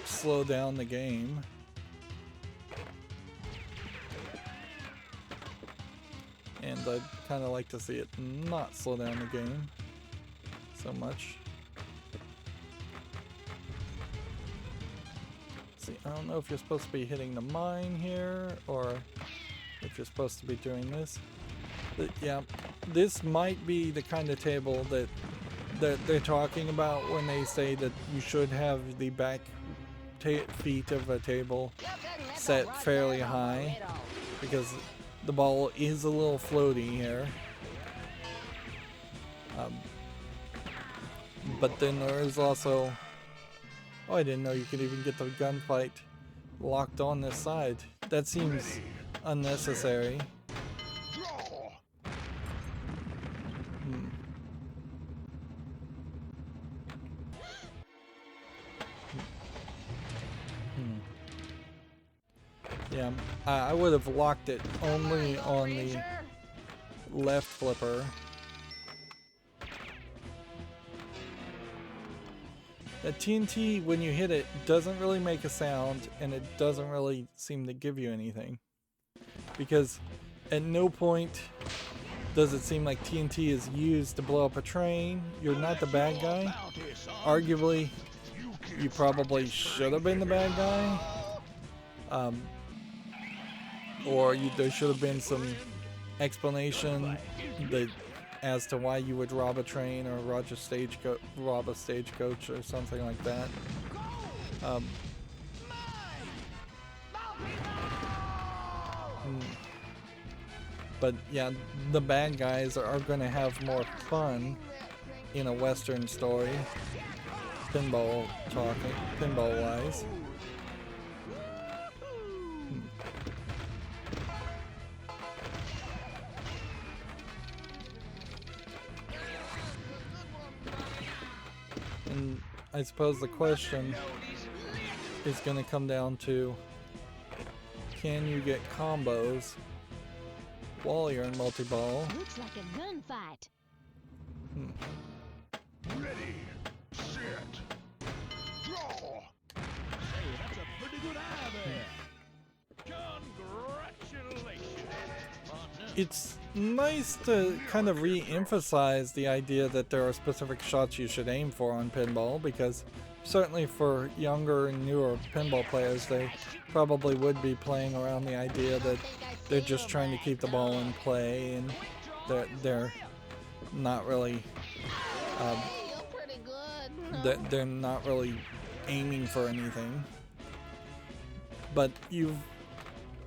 S1: slow down the game. And I'd kind of like to see it not slow down the game so much. See, I don't know if you're supposed to be hitting the mine here or if you're supposed to be doing this. But yeah, this might be the kind of table that they're talking about when they say that you should have the back feet of a table set fairly high, because the ball is a little floaty here. But then there is also... Oh, I didn't know you could even get the gunfight locked on this side. That seems unnecessary. Yeah, I would have locked it only on the left flipper. That TNT, when you hit it, doesn't really make a sound, and it doesn't really seem to give you anything. Because at no point does it seem like TNT is used to blow up a train. You're not the bad guy. Arguably, you probably should have been the bad guy. Or there should have been some explanation as to why you would rob a train or rob a stagecoach or something like that. But yeah, the bad guys are going to have more fun in a Western story, pinball wise. And I suppose the question is going to come down to, can you get combos while you're in multi-ball?
S2: Looks like a gunfight.
S4: Ready, set, draw.
S5: Hey, that's a pretty good eye there.
S4: Congratulations.
S1: It's nice to kind of re-emphasize the idea that there are specific shots you should aim for on pinball, because certainly for younger and newer pinball players, they probably would be playing around the idea that they're just trying to keep the ball in play, and they're not really they're not really aiming for anything. But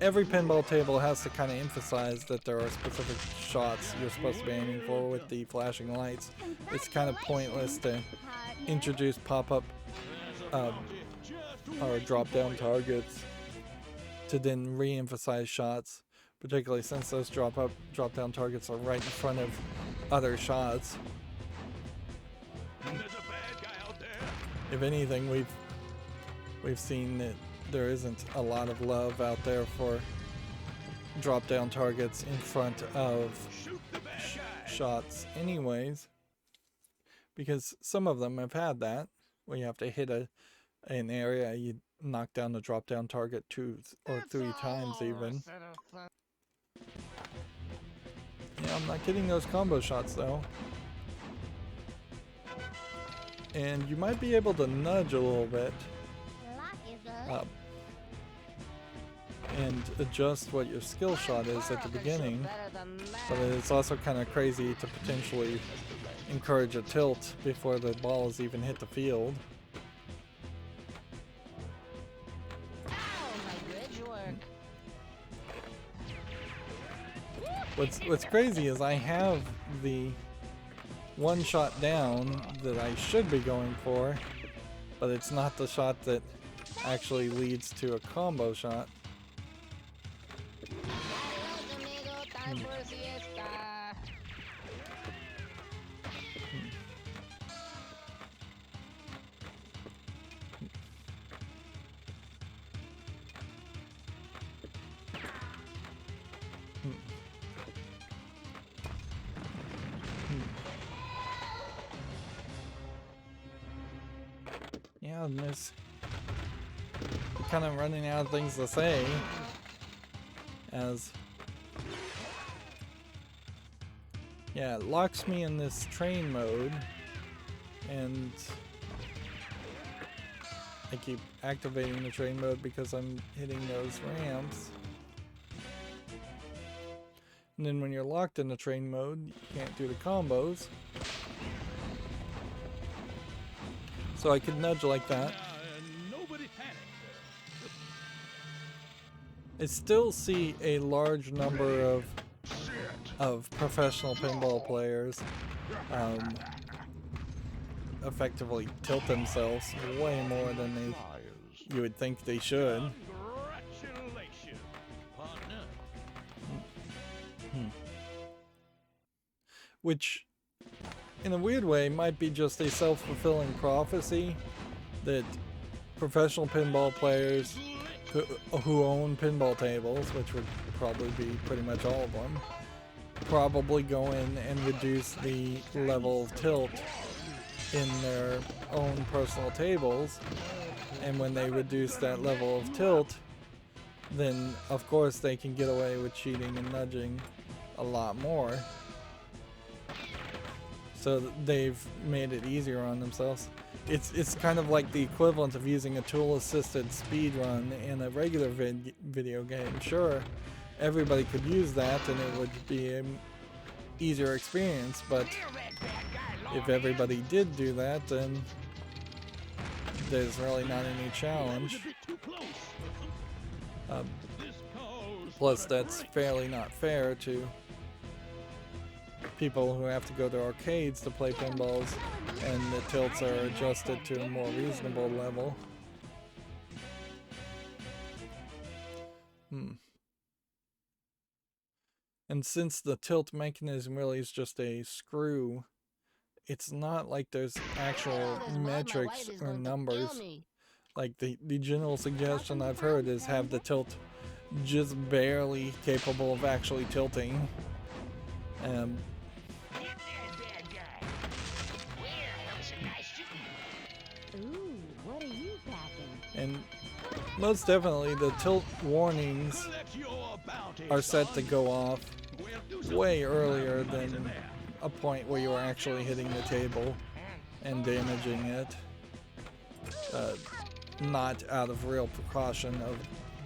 S1: every pinball table has to kind of emphasize that there are specific shots you're supposed to be aiming for with the flashing lights. It's kind of pointless to introduce pop-up or drop-down targets to then re-emphasize shots, particularly since those drop-down targets are right in front of other shots.
S4: There's a bad guy out there.
S1: If anything, we've seen that there isn't a lot of love out there for drop-down targets in front of
S4: Shoot the bad guy.
S1: shots anyways, because some of them have had that, where you have to hit an area, you knock down the drop-down target 2 or 3 times even. Yeah, I'm not getting those combo shots though. And you might be able to nudge a little bit and adjust what your skill shot is at the beginning, but it's also kind of crazy to potentially encourage a tilt before the ball has even hit the field. What's crazy is I have the one shot down that I should be going for, but it's not the shot that actually leads to a combo shot. Yeah, and there's kind of running out of things to say, as yeah, it locks me in this train mode, and I keep activating the train mode because I'm hitting those ramps. And then when you're locked in the train mode, you can't do the combos. So I could nudge like that.
S4: Nobody panic.
S1: I still see a large number of
S4: Set,
S1: of professional pinball players effectively tilt themselves way more than you would think they should.
S5: Congratulations, partner.
S1: Which, in a weird way, might be just a self-fulfilling prophecy that professional pinball players who own pinball tables, which would probably be pretty much all of them, probably go in and reduce the level of tilt in their own personal tables, and when they reduce that level of tilt, then of course they can get away with cheating and nudging a lot more. So they've made it easier on themselves. It's kind of like the equivalent of using a tool-assisted speed run in a regular video game. Sure, everybody could use that and it would be an easier experience, but if everybody did do that, then there's really not any challenge. Plus, that's fairly not fair to people who have to go to arcades to play pinballs, and the tilts are adjusted to a more reasonable level. And since the tilt mechanism really is just a screw, it's not like there's actual metrics or numbers. Like the general suggestion I've heard is have the tilt just barely capable of actually tilting.
S2: Ooh, what are you packing?
S1: And most definitely the tilt warnings are set to go off way earlier than a point where you are actually hitting the table and damaging it. Not out of real precaution of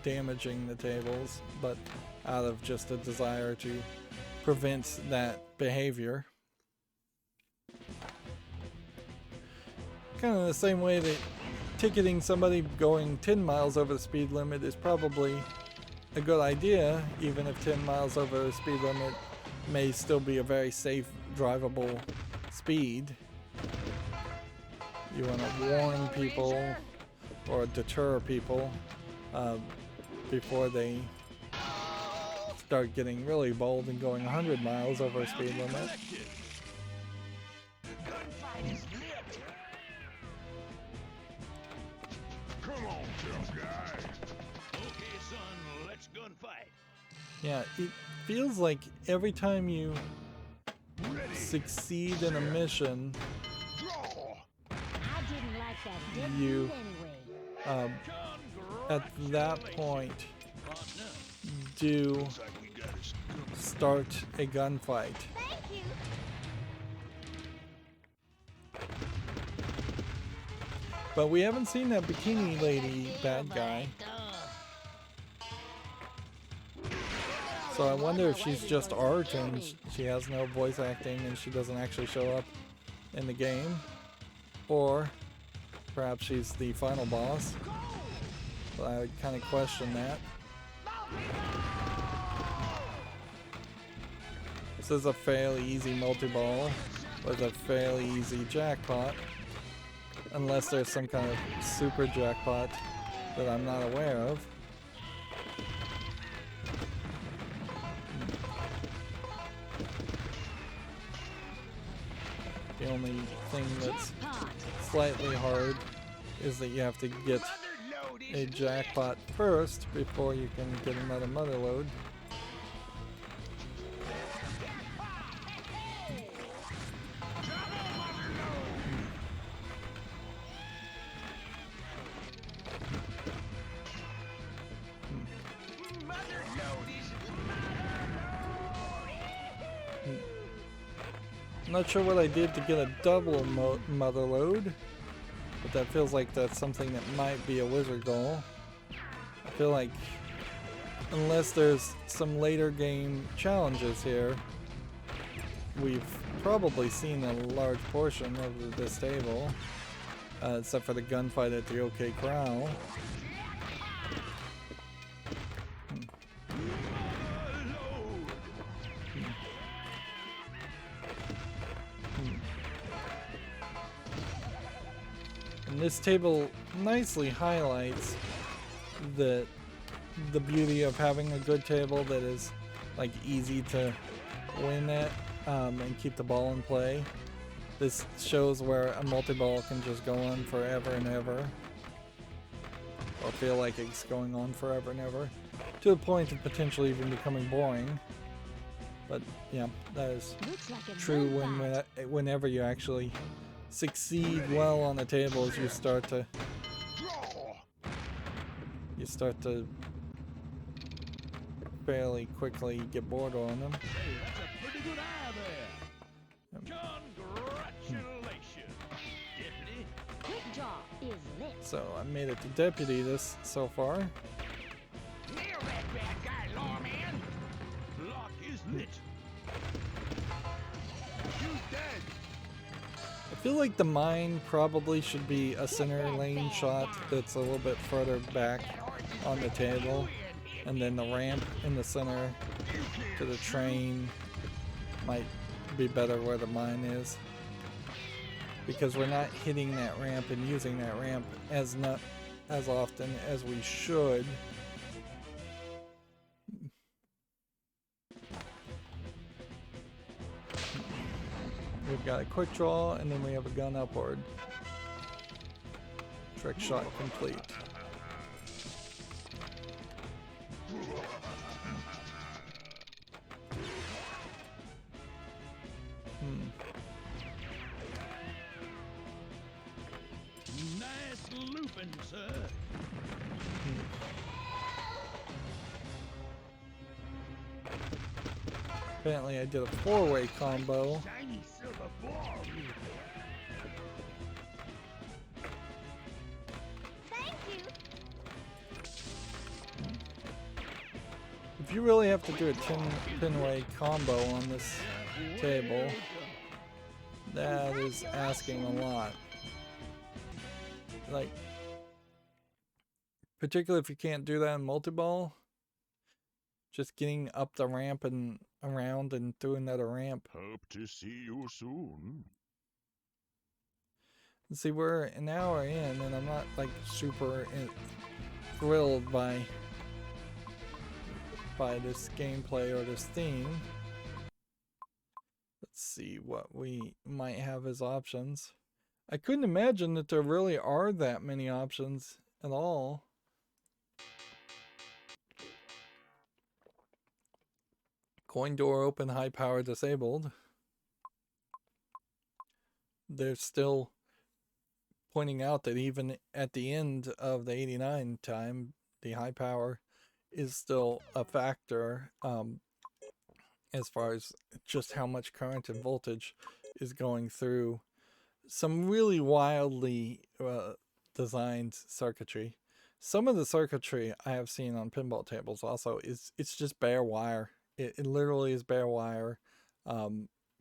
S1: damaging the tables, but out of just a desire to prevent that behavior. Kind of the same way that ticketing somebody going 10 miles over the speed limit is probably a good idea, even if 10 miles over the speed limit may still be a very safe, drivable speed. You want to warn people or deter people before they start getting really bold and going 100 miles over a speed limit.
S5: Come on, tough guy. Okay, son, let's gunfight.
S1: Yeah, it feels like every time you succeed in a mission,
S2: I didn't like that dead
S1: you
S2: anyway.
S1: at that point do start a gunfight.
S2: Thank you.
S1: But we haven't seen that bikini lady bad guy. So I wonder if she's just art and she has no voice acting and she doesn't actually show up in the game. Or perhaps she's the final boss. But I would kind of question that. This is a fairly easy multi-ball with a fairly easy jackpot. Unless there's some kind of super jackpot that I'm not aware of. The only thing that's slightly hard is that you have to get a jackpot first before you can get another mother load. I'm not sure what I did to get a double mother load, but that feels like that's something that might be a wizard goal. I feel like unless there's some later game challenges here, we've probably seen a large portion of this table, except for the gunfight at the OK Corral. And this table nicely highlights the beauty of having a good table that is like easy to win at and keep the ball in play. This shows where a multi-ball can just go on forever and ever, or feel like it's going on forever and ever, to the point of potentially even becoming boring. But yeah, that is true whenever you actually succeed well on the tables. You start to fairly quickly get bored on them.
S5: Hey, that's a pretty good eye there. Congratulations, Deputy.
S2: Quick draw is lit.
S1: So I made it to deputy this so far.
S5: Nail that bad guy, lawman. Lock is lit. Who's dead?
S1: I feel like the mine probably should be a center lane shot that's a little bit further back on the table, and then the ramp in the center to the train might be better where the mine is, because we're not hitting that ramp and using that ramp as often as we should. We've got a quick draw, and then we have a gun upward. Trick shot complete.
S5: Nice looping, sir.
S1: Apparently I did a four-way combo.
S5: Shiny silver ball.
S2: Thank you.
S1: If you really have to do a 10-pin-way combo on this table, that is asking a lot. Like, particularly if you can't do that in multi-ball, just getting up the ramp and around and through another ramp.
S5: Hope to see you soon.
S1: See, we're an hour in, and I'm not like super thrilled by this gameplay or this theme. Let's see what we might have as options. I couldn't imagine that there really are that many options at all. Coin door open, high power disabled. They're still pointing out that even at the end of the 89 time, the high power is still a factor as far as just how much current and voltage is going through some really wildly designed circuitry. Some of the circuitry I have seen on pinball tables also it's just bare wire. It literally is bare wire,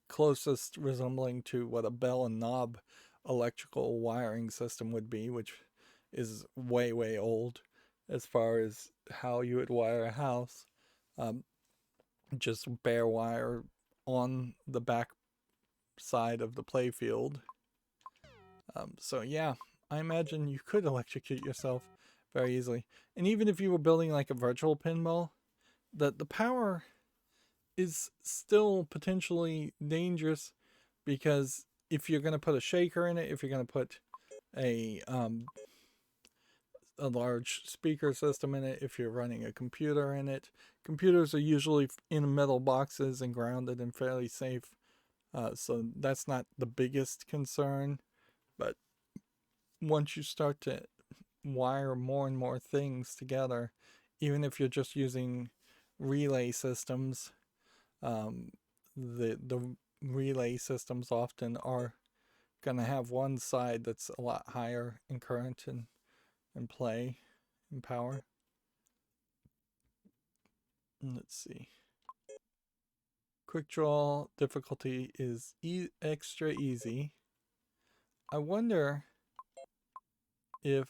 S1: closest resembling to what a bell and knob electrical wiring system would be, which is way, way old as far as how you would wire a house. Just bare wire on the back side of the playfield. So yeah, I imagine you could electrocute yourself very easily. And even if you were building like a virtual pinball, the power is still potentially dangerous, because if you're going to put a shaker in it, if you're going to put a large speaker system in it, if you're running a computer in it, computers are usually in metal boxes and grounded and fairly safe, so that's not the biggest concern. But once you start to wire more and more things together, even if you're just using relay systems, the relay systems often are going to have one side that's a lot higher in current and play and power. Let's see. Quick draw difficulty is extra easy. I wonder if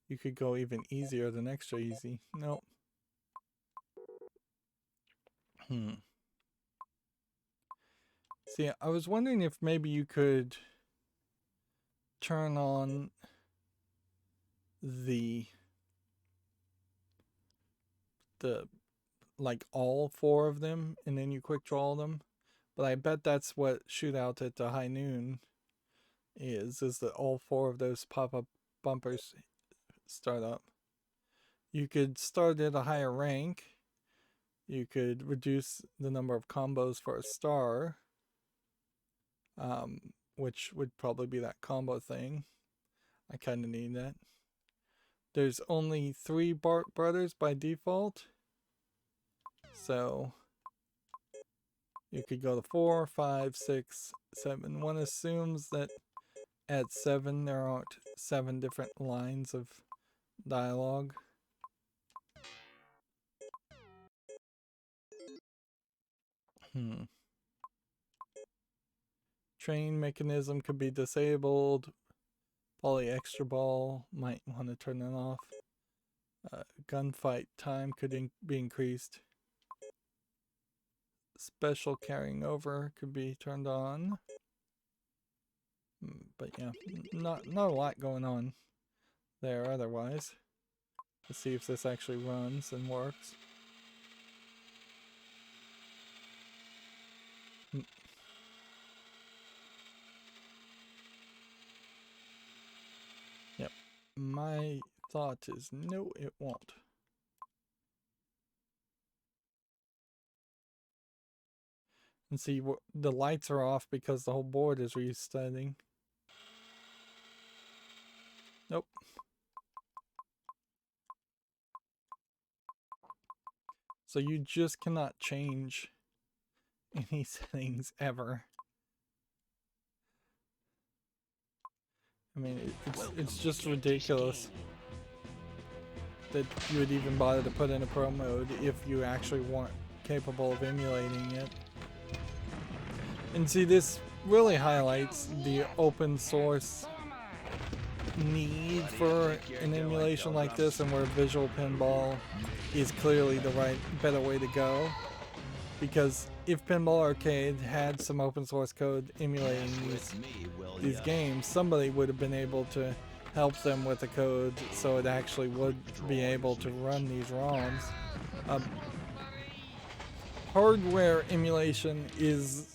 S1: you could go even easier than extra easy. Nope. See, I was wondering if maybe you could turn on the like all 4 of them and then you quick draw them. But I bet that's what Shootout at the High Noon is that all 4 of those pop-up bumpers start up. You could start at a higher rank. You could reduce the number of combos for a star, which would probably be that combo thing. I kind of need that. There's only 3 Bart Brothers by default. So you could go to 4, 5, 6, 7. One assumes that at 7 there aren't 7 different lines of dialogue. Train mechanism could be disabled. Paulie extra ball, might want to turn that off. Gunfight time could be increased. Special carrying over could be turned on. But yeah, not a lot going on there otherwise. Let's see if this actually runs and works. Yep, my thought is no, it won't. And see, the lights are off because the whole board is restarting. Nope. So you just cannot change any settings ever. I mean, it's just ridiculous that you would even bother to put in a pro mode if you actually weren't capable of emulating it. And see, this really highlights the open source need for an emulation like this, and where visual pinball is clearly the better way to go. Because if Pinball Arcade had some open source code emulating these games, somebody would have been able to help them with the code so it actually would be able to run these ROMs. Hardware emulation is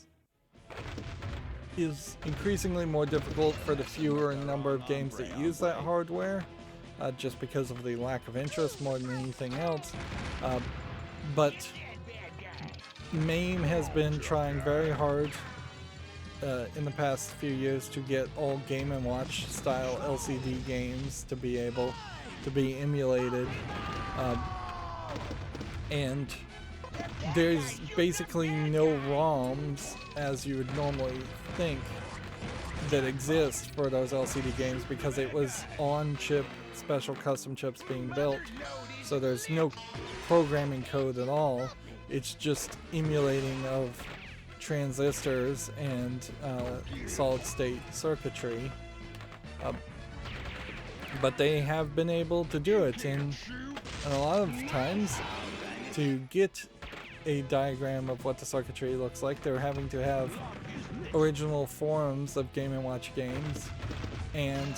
S1: increasingly more difficult for the fewer number of games that use that hardware, just because of the lack of interest more than anything else. But MAME has been trying very hard in the past few years to get all Game & Watch style LCD games to be able to be emulated, and there's basically no ROMs, as you would normally think, that exist for those LCD games because it was on-chip special custom chips being built. So there's no programming code at all. It's just emulating of transistors and solid-state circuitry. But they have been able to do it, and a lot of times to get a diagram of what the circuitry looks like, they're having to have original forms of Game & Watch games and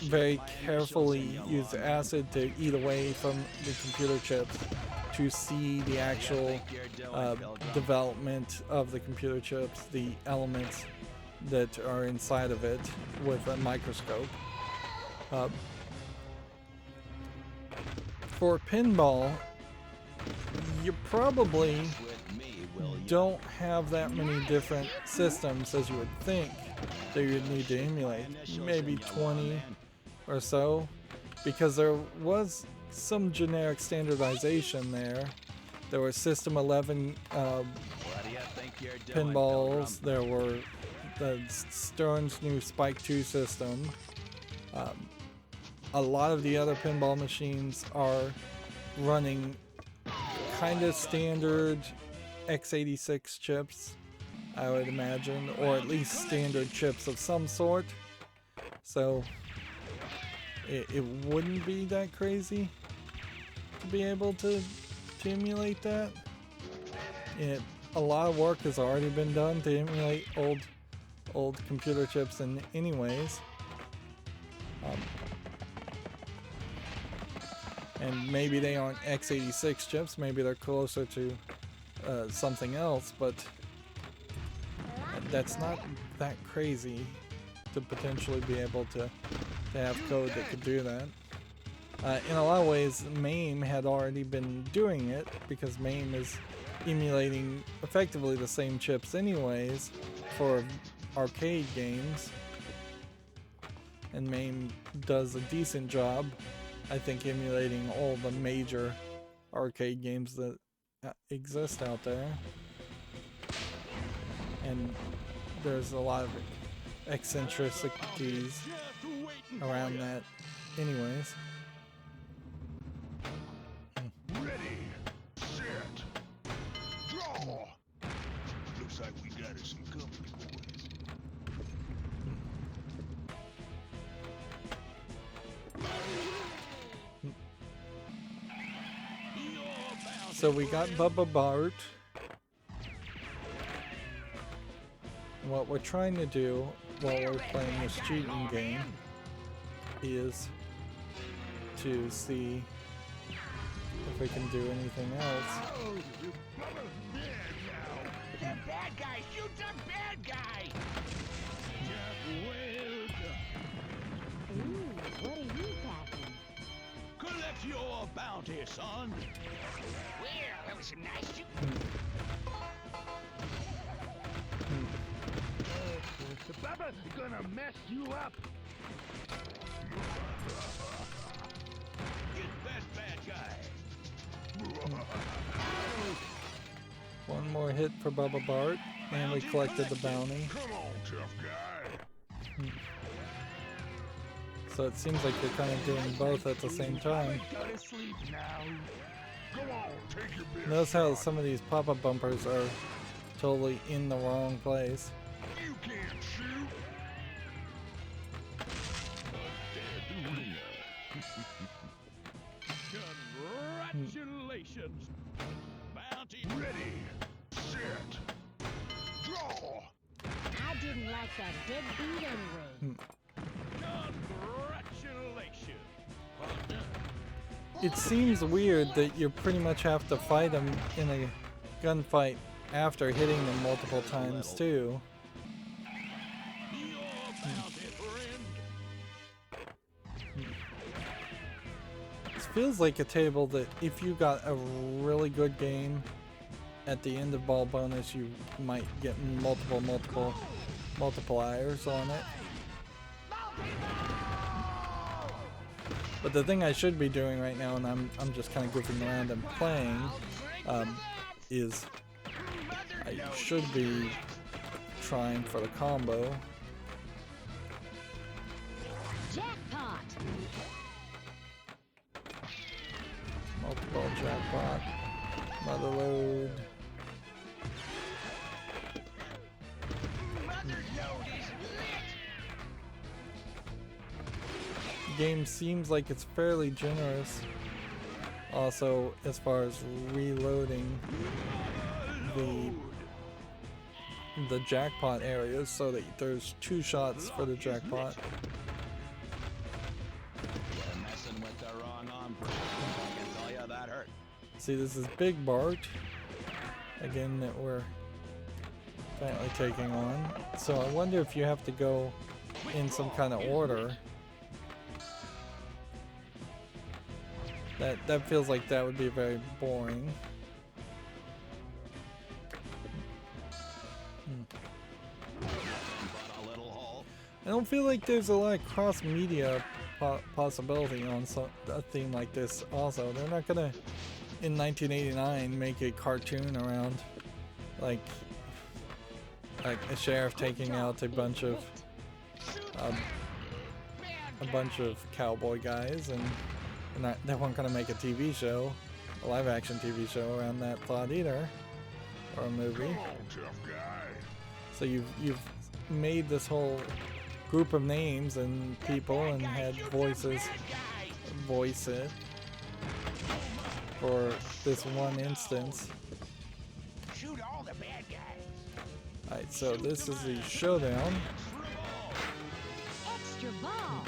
S1: very carefully use acid to eat away from the computer chips to see the actual development of the computer chips, the elements that are inside of it with a microscope. For pinball, you probably don't have that many different systems as you would think that you'd need to emulate. Maybe 20 or so, because there was some generic standardization there. There were System 11 pinballs, there were the Stern's new Spike 2 system. A lot of the other pinball machines are running kind of standard x86 chips, I would imagine, or at least standard chips of some sort. So it wouldn't be that crazy to be able to emulate that. A lot of work has already been done to emulate old computer chips in anyways. And maybe they aren't x86 chips, maybe they're closer to something else, but that's not that crazy to potentially be able to have code that could do that. In a lot of ways, MAME had already been doing it, because MAME is emulating effectively the same chips anyways for arcade games. And MAME does a decent job, I think, emulating all the major arcade games that exist out there. And there's a lot of eccentricities around that anyways.
S5: Ready, set, draw. Looks like we got us some company, boys.
S1: So we got Bubba Bart. What we're trying to do while we're playing this cheating game is to see if we can do anything else.
S5: Oh, Bubba's dead now. That bad guy shoots a bad guy. Job well done.
S2: Ooh, what are you packing?
S5: Collect your bounty, son. Well, that was some nice shooting. Bubba's gonna mess you up. Get that bad guy.
S1: One more hit for Bubba Bart, and we collected the bounty.
S5: Come on, tough guy.
S1: So it seems like we're kind of doing both at the same time.
S5: Go to sleep now. Go on, take your best
S1: Notice how
S5: shot.
S1: some of these pop-up bumpers are totally in the wrong place.
S5: You can't shoot. Dead winner. Congratulations. Bounty ready. Set. Draw.
S2: I didn't like that dead beat anyway.
S5: Congratulations. Well done.
S1: It seems weird that you pretty much have to fight them in a gunfight after hitting them multiple times too.
S5: Your bounty friend.
S1: This feels like a table that if you got a really good game at the end of ball bonus, you might get multipliers on it. But the thing I should be doing right now, and I'm just kind of goofing around and playing, is I should be trying for the combo.
S2: Jackpot!
S1: Multiball jackpot. Mother load. Game seems like it's fairly generous. Also, as far as reloading the jackpot areas, so that there's 2 shots for the jackpot.
S5: You're messing with the wrong arm. I can tell you that hurt.
S1: See, this is Big Bart again that we're apparently taking on. So I wonder if you have to go in some kind of order. That feels like that would be very boring. I don't feel like there's a lot of cross-media possibility on a theme like this. Also, they're not gonna, in 1989, make a cartoon around like a sheriff taking out a bunch of cowboy guys, and they weren't gonna make a TV show, a live-action TV show around that plot either, or a movie.
S5: Come on, tough guy.
S1: So you've made this whole group of names and people and had voices voice it for this one instance.
S5: Shoot all the bad guys.
S1: Alright, so this is the Showdown.
S2: Extra ball!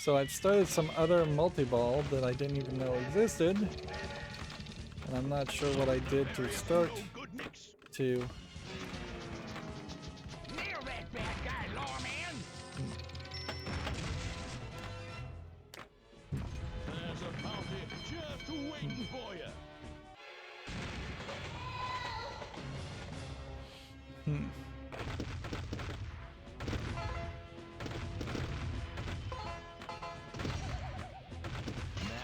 S1: So I've started some other multi-ball that I didn't even know existed. And I'm not sure what I did to start to.
S5: Nail that bad guy, lawman!
S4: There's a bounty just waiting for you.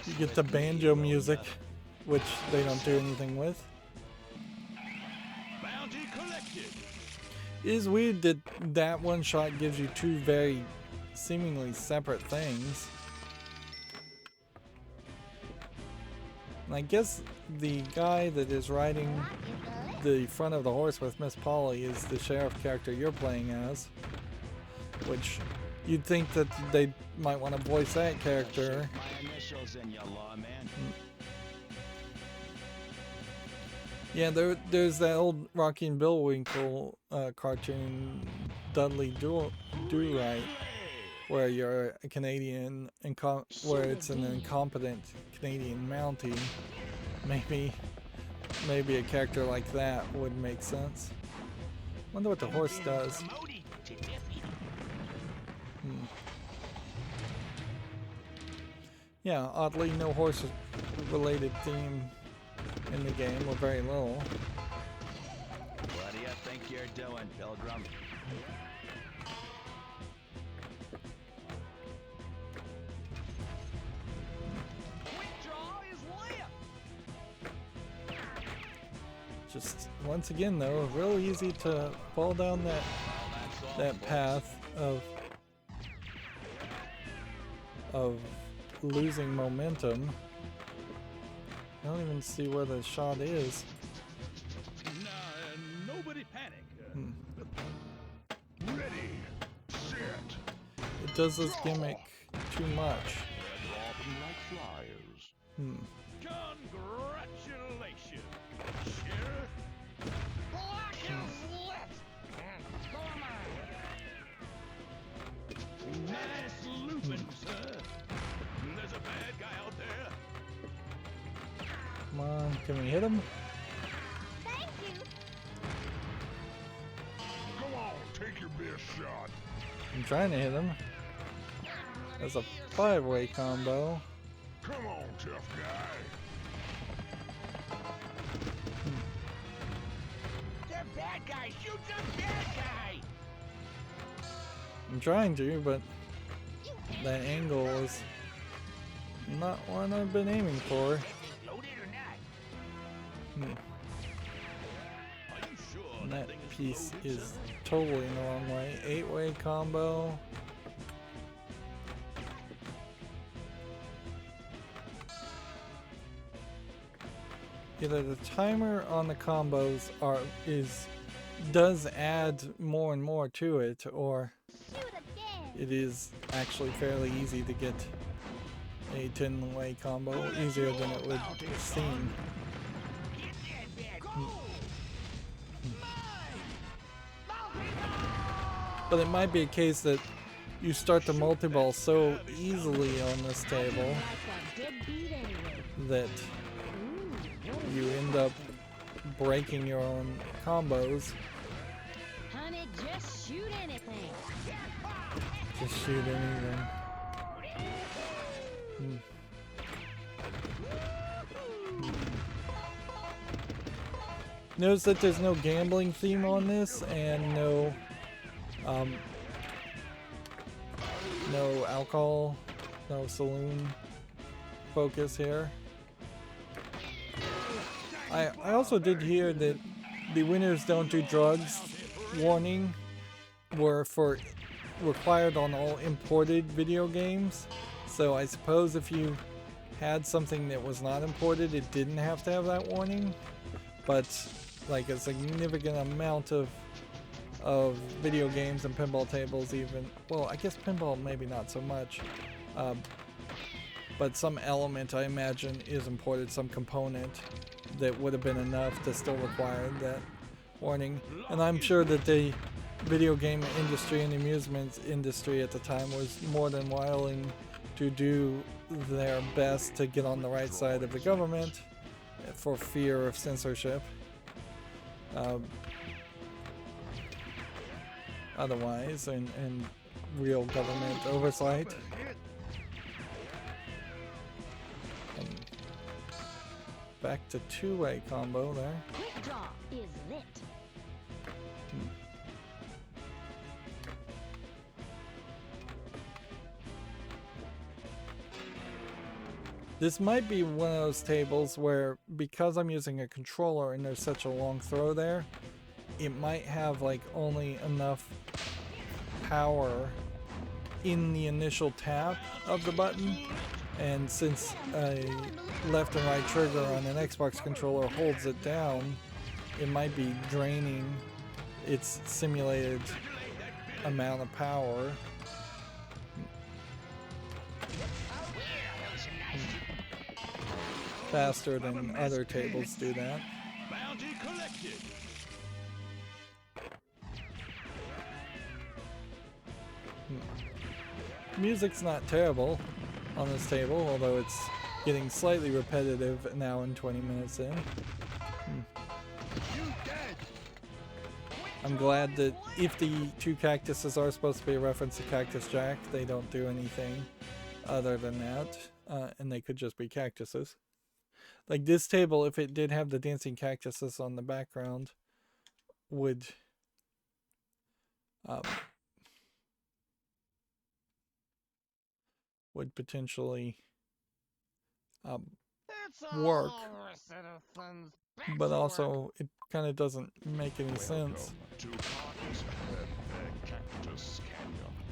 S1: You get the banjo music, which they don't do anything with.
S4: Bounty collected.
S1: It is weird that that one shot gives you two very seemingly separate things. And I guess the guy that is riding the front of the horse with Miss Paulie is the sheriff character you're playing as. Which you'd think that they might want to voice that character.
S5: My initials in your law, man.
S1: Yeah, there's that old Rocky and Bullwinkle cartoon, Dudley Do-Right, where you're a Canadian, where it's an incompetent Canadian Mountie. Maybe a character like that would make sense. Wonder what the horse does. Yeah, oddly no horse-related theme in the game, or very little.
S5: What do you think you're doing, Pilgrim?
S1: Just once again though, real easy to fall down that path of losing momentum. I don't even see where the shot is.
S4: Nah, nobody panic.
S5: Ready, set.
S1: It does this gimmick too much.
S5: Dropping like flyers.
S4: Congratulations, Sheriff. Nice looping, sir. There's a bad guy out there.
S1: Come on, can we hit him?
S2: Thank you.
S5: Come on, take your best shot.
S1: I'm trying to hit him. That's a 5-way combo.
S5: Come on, tough guy. They're bad guys. Shoot the bad guy.
S1: I'm trying to, but that angle is not what I've been aiming for.
S5: Loaded or not?
S4: Are you sure
S1: And that
S4: thing is
S1: piece
S4: loaded,
S1: is
S4: sir?
S1: totally in the wrong way. 8-way combo. Either the timer on the combos does add more and more to it, or
S2: Shoot again.
S1: it is actually fairly easy to get a 10-way combo, easier than it would seem. But it might be a case that you start the multi-ball so easily on this table
S3: Like a dead beat anyway.
S1: that you end up breaking your own combos.
S3: Honey, just shoot anything.
S1: Just shoot anything. Notice that there's no gambling theme on this, and no alcohol, no saloon focus here. I also did hear that the winners don't do drugs warning were required on all imported video games. So I suppose if you had something that was not imported, it didn't have to have that warning. But like a significant amount of video games and pinball tables, even, well, I guess pinball maybe not so much, but some element I imagine is imported, some component that would have been enough to still require that warning. And I'm sure that the video game industry and the amusement industry at the time was more than willing to do their best to get on the right side of the government for fear of censorship. Otherwise, and real government oversight. And back to two-way combo there.
S2: Quick draw is lit.
S1: This might be one of those tables where, because I'm using a controller and there's such a long throw there, it might have like only enough power in the initial tap of the button, and since a left and right trigger on an Xbox controller holds it down, it might be draining its simulated amount of power. Faster than other tables do that.
S4: Bounty collected.
S1: Music's not terrible on this table, although it's getting slightly repetitive an hour and 20 minutes in. I'm glad that if the two cactuses are supposed to be a reference to Cactus Jack, they don't do anything other than that, and they could just be cactuses. Like this table, if it did have the dancing cactuses on the background, would potentially work, but also it kind of doesn't make any sense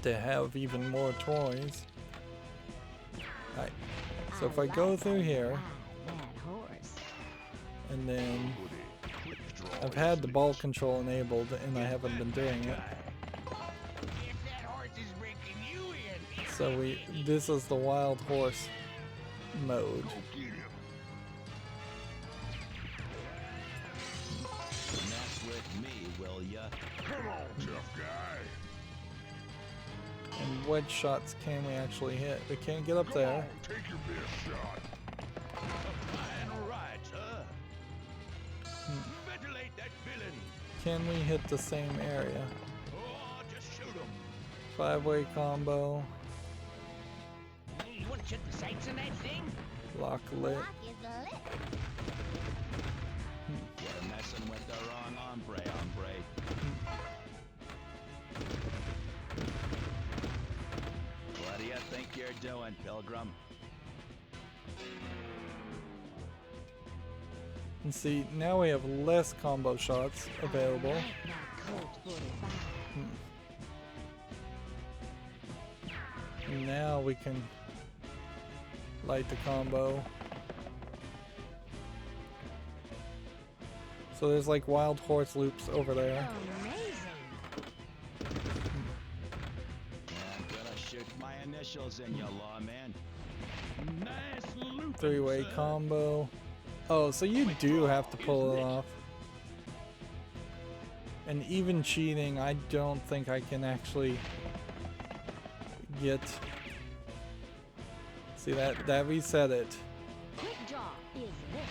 S1: to have even more toys. Alright, so if I go through here, and then I've had the ball control enabled and I haven't been doing it. So this is the wild horse mode.
S5: Mess with me, will ya? Come on, tough guy.
S1: And what shots can we actually hit? We can't get up there.
S5: Take your best shot.
S4: Ventilate that villain.
S1: Can we hit the same area?
S4: Oh, just shoot him.
S1: 5-way combo.
S3: You want to check the sights on that thing?
S1: Lock lit.
S2: Lock is lit.
S5: You're messing with the wrong hombre. What do you think you're doing, Pilgrim?
S1: And see, now we have less combo shots available. Now we can light the combo. So there's like wild horse loops over there.
S5: I'm gonna shoot my initials in you, lawman.
S4: Nice loop.
S1: 3-way combo. Oh, so you do have to pull it off. And even cheating, I don't think I can actually get... See, that reset it.
S2: Quick draw is lit.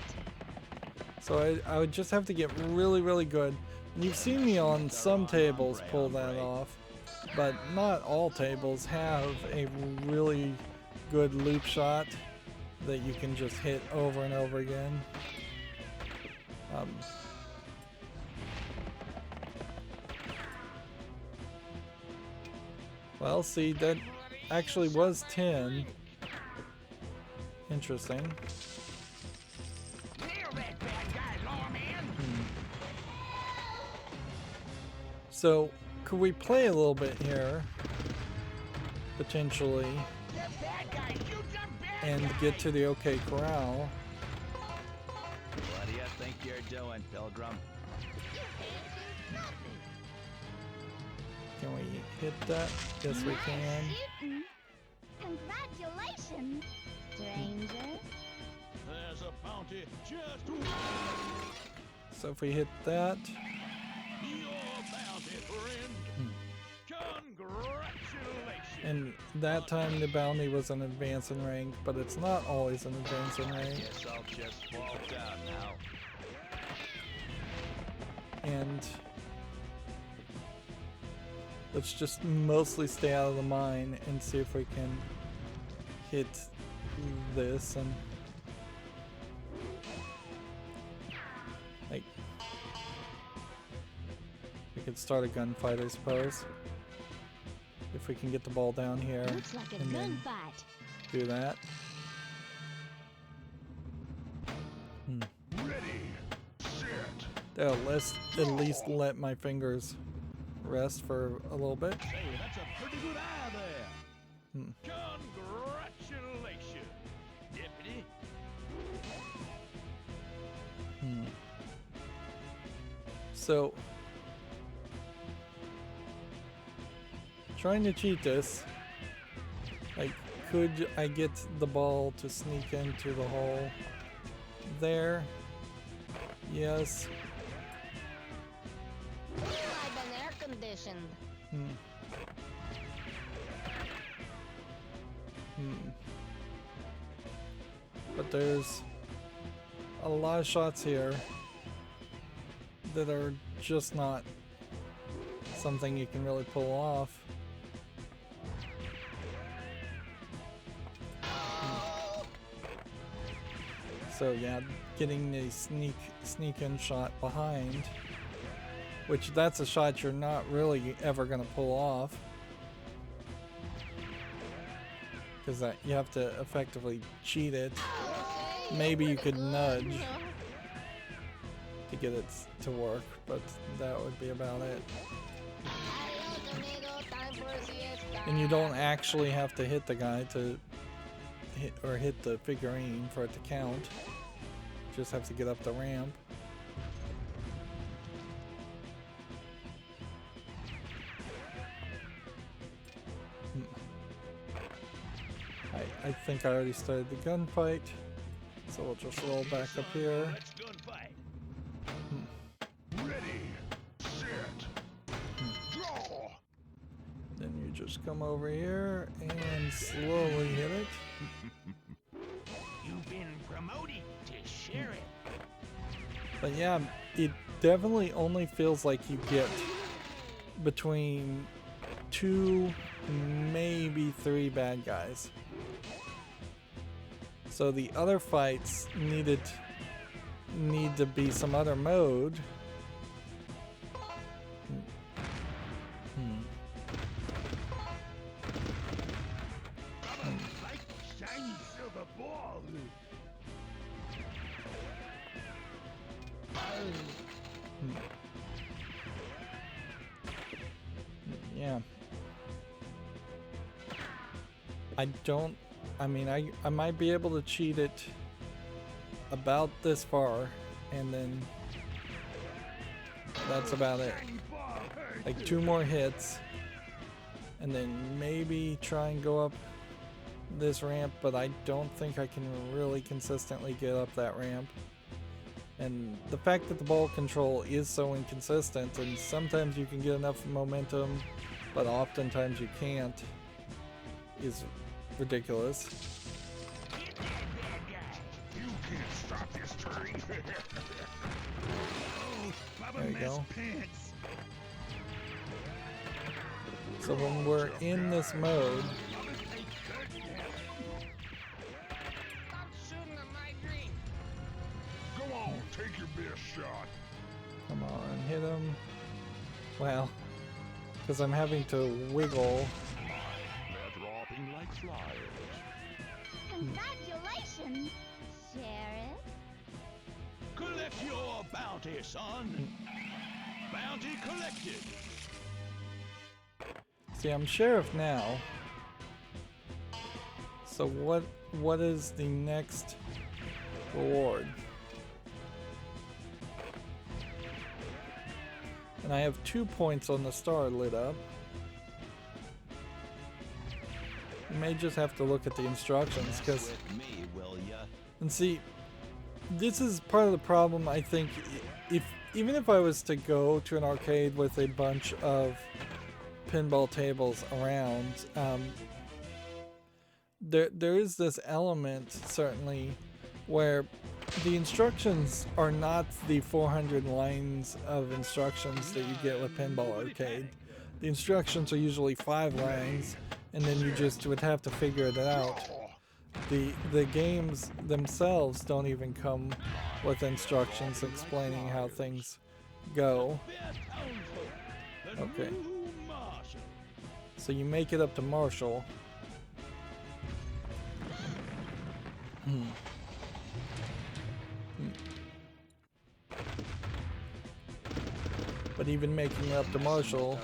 S1: So I would just have to get really, really good. And you've seen me on some tables pull that off, but not all tables have a really good loop shot that you can just hit over and over again. Well, see, that actually was 10. Interesting.
S5: Nail that bad guy, lawman.
S1: So, could we play a little bit here? Potentially.
S5: That bad guy, shoot the bad
S1: And
S5: guy.
S1: get to the OK Corral.
S5: What do you think you're doing, Pilgrim?
S1: Can we hit that? Yes, we can.
S2: Shooting. Congratulations, stranger.
S4: There's a bounty just
S1: So if we hit that,
S4: your bounty, friend. Congratulations.
S1: And that time the bounty was an advance in rank, but it's not always an advance in rank.
S4: Guess I'll just fall down now.
S1: And let's just mostly stay out of the mine and see if we can hit this and like we could start a gunfight, I suppose, if we can get the ball down here.
S2: Looks like a
S1: and then
S2: gunfight.
S1: do that.
S5: Ready, set.
S1: That'll at least let my fingers rest for a little bit.
S5: Hey, that's a pretty good eye there.
S4: Congratulations, Deputy.
S1: So, trying to cheat this, like, could I get the ball to sneak into the hole there? Yes.
S3: I've been air conditioned.
S1: But there's a lot of shots here that are just not something you can really pull off. So yeah, getting the sneak in shot behind, which that's a shot you're not really ever gonna pull off, because that you have to effectively cheat it. Maybe you could nudge to get it to work, but that would be about it. And you don't actually have to hit the guy to hit the figurine for it to count. You just have to get up the ramp. I think I already started the gunfight, so we'll just roll back up here.
S5: Let's gunfight. Ready, set, draw.
S1: Then you just come over here and slowly hit it.
S5: You've been promoted to sheriff.
S1: But yeah, it definitely only feels like you get between 2, maybe 3 bad guys. So the other fights need to be some other mode.
S5: Like shiny silver ball.
S1: Yeah. I mean, I might be able to cheat it about this far, and then that's about it. Like 2 more hits, and then maybe try and go up this ramp, but I don't think I can really consistently get up that ramp. And the fact that the ball control is so inconsistent, and sometimes you can get enough momentum, but oftentimes you can't, is ridiculous.
S5: Get that bad guy. You can't stop this train. Oh, Baba
S1: There you
S5: Mess
S1: go.
S5: Pants.
S1: So when we're in this mode,
S3: Stop shooting at my dream.
S5: Go on, take your best shot.
S1: come on, hit him. Well, because I'm having to wiggle.
S4: They're dropping like flies.
S2: Congratulations, Sheriff.
S5: Collect your bounty, son. Bounty collected.
S1: See, I'm sheriff now. So what is the next reward? And I have 2 points on the star lit up. You may just have to look at the instructions, because
S4: With me, will ya?
S1: and see, this is part of the problem. I think even if I was to go to an arcade with a bunch of pinball tables around. There is this element, certainly, where the instructions are not the 400 lines of instructions that you get with Pinball Arcade. The instructions are usually 5 lines, and then you just would have to figure it out. The games themselves don't even come with instructions explaining how things go. Okay. So you make it up to Marshall. But even making it up to Marshall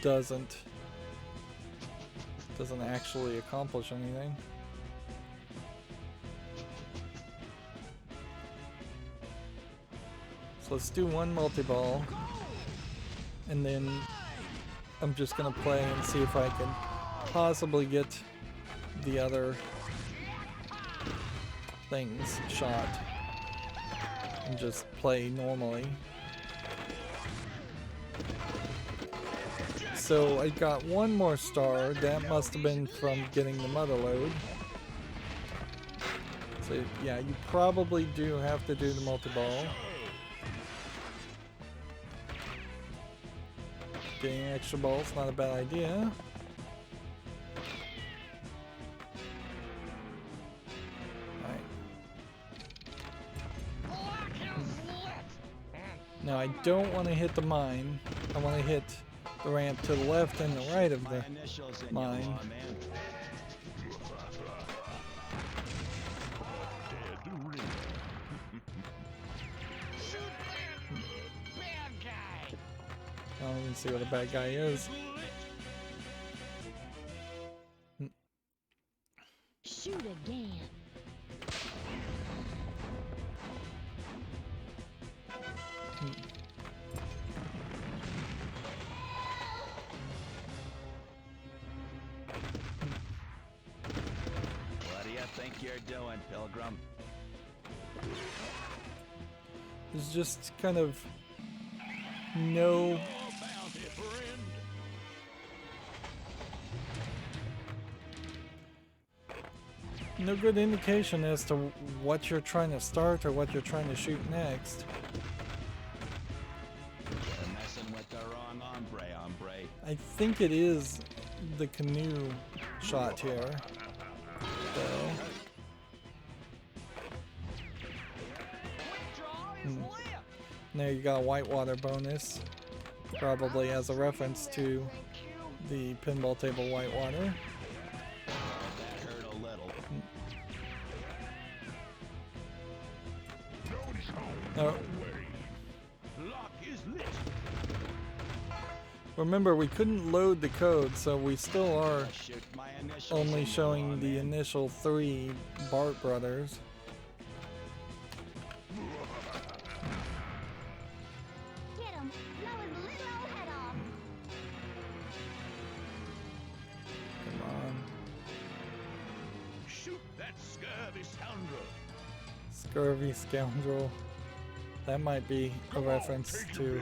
S1: doesn't actually accomplish anything. So let's do one multi-ball, and then I'm just gonna play and see if I can possibly get the other things shot and just play normally. So I got one more star. That must have been from getting the mother load. So yeah, you probably do have to do the multi-ball. Getting extra balls, not a bad idea. Now I don't want to hit the mine. I want to hit the ramp to the left and the right of the mine. I don't even see what a bad guy is.
S2: Shoot again.
S5: What do you think you're doing, Pilgrim?
S1: There's just kind of no good indication as to what you're trying to start or what you're trying to shoot next.
S5: You're messing with the wrong hombre.
S1: I think it is the canoe shot here, though. There you got a whitewater bonus, probably as a reference to the pinball table whitewater.
S5: That hurt a little.
S1: Now,
S4: Lock is lit.
S1: remember, we couldn't load the code, so we still are
S5: Shoot my initials
S1: only
S5: in the
S1: showing
S5: lawn,
S1: the
S5: man.
S1: initial 3 Bart brothers.
S2: Get him. Blow his little old head off.
S1: Come on.
S4: Shoot that scurvy scoundrel.
S1: Scurvy scoundrel. That might be a reference to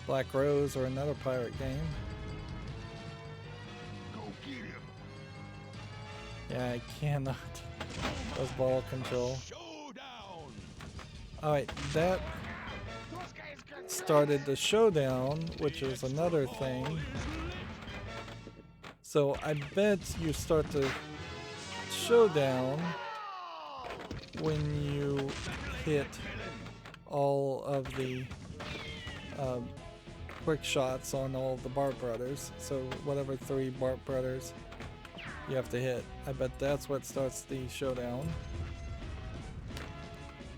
S1: Black Rose or another pirate game.
S4: Go get him.
S1: Yeah, I cannot. Those ball control.
S4: Showdown.
S1: Alright, that started the Showdown, which is another thing. So I bet you start the Showdown when you hit all of the quick shots on all the Bart brothers. So whatever 3 Bart brothers you have to hit. I bet that's what starts the Showdown.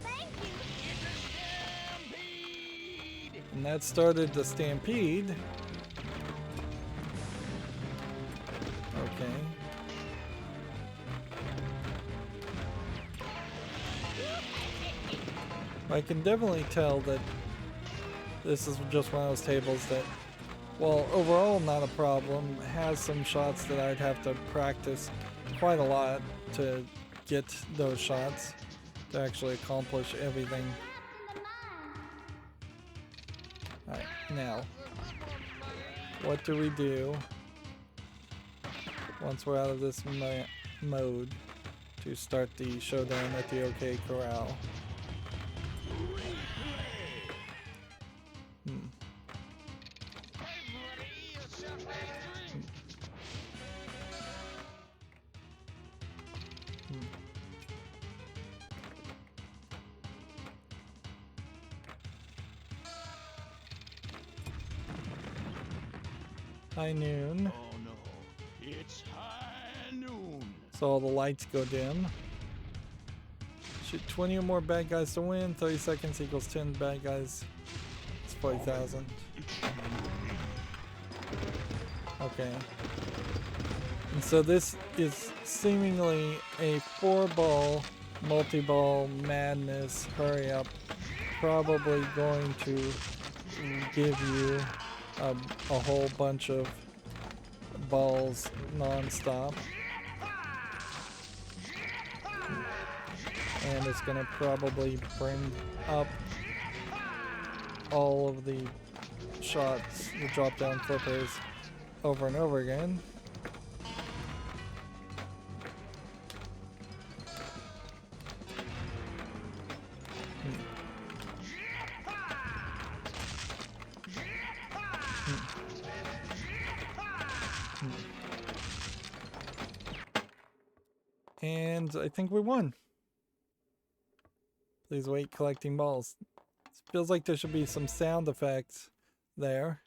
S2: Thank you.
S1: And that started the Stampede. Okay. I can definitely tell that this is just one of those tables that, while overall not a problem, has some shots that I'd have to practice quite a lot to get those shots to actually accomplish everything.
S2: In the mine.
S1: Alright, now. what do we do once we're out of this mode to start the showdown at the OK Corral? High noon.
S5: Oh no, it's high noon.
S1: So all the lights go dim. Shoot 20 or more bad guys to win. 30 seconds equals 10 bad guys. It's 40,000. Okay. And so this is seemingly a 4-ball multi-ball madness hurry up. Probably going to give you a whole bunch of balls non-stop. And it's going to probably bring up all of the shots, the drop down flippers, over and over again. And I think we won. Please wait, collecting balls. It feels like there should be some sound effects there.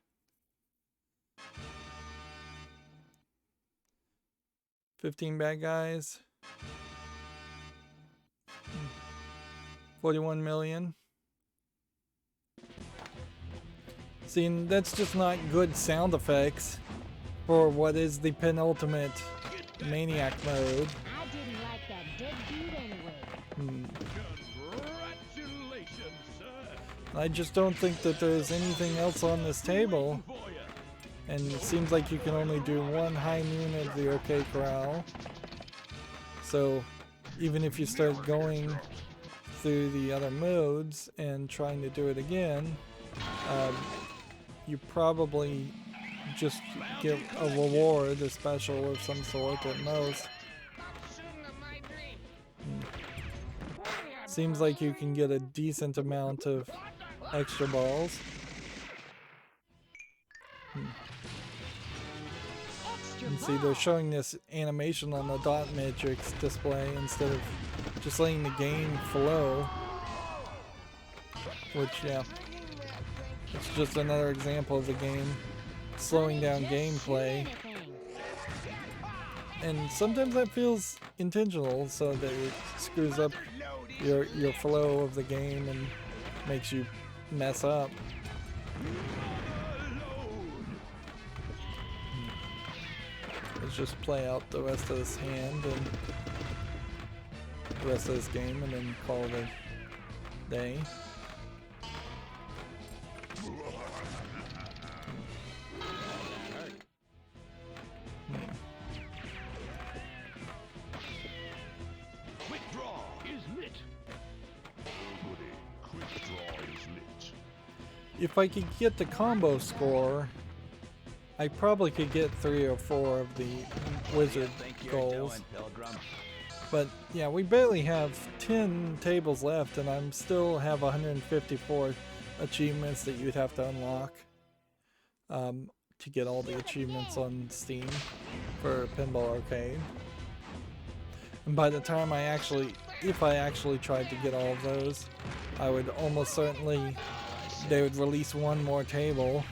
S1: $15 bad guys. 41 million. See, and that's just not good sound effects for what is the penultimate maniac mode.
S2: I didn't like that dead dude anyway.
S5: Congratulations, sir.
S1: I just don't think that there's anything else on this table.
S5: For ya.
S1: And it seems like you can only do one high noon of the OK Corral. So even if you start going through the other modes and trying to do it again, you probably just get a reward, a special of some sort at most. Seems like you can get a decent amount of extra balls. And see, they're showing this animation on the dot matrix display instead of just letting the game flow. Which, yeah, it's just another example of the game slowing down gameplay. And sometimes that feels intentional, so that it screws up your flow of the game and makes you mess up. Let's just play out the rest of this hand and the rest of this game and then call it a day.
S5: Quick draw is lit. Quick draw is lit.
S1: If I could get the combo score, I probably could get 3 or 4 of the wizard goals. But yeah, we barely have 10 tables left, and I'm still have 154 achievements that you'd have to unlock to get all the achievements on Steam for Pinball Arcade. And by the time if I actually tried to get all of those, I would almost certainly, they would release one more table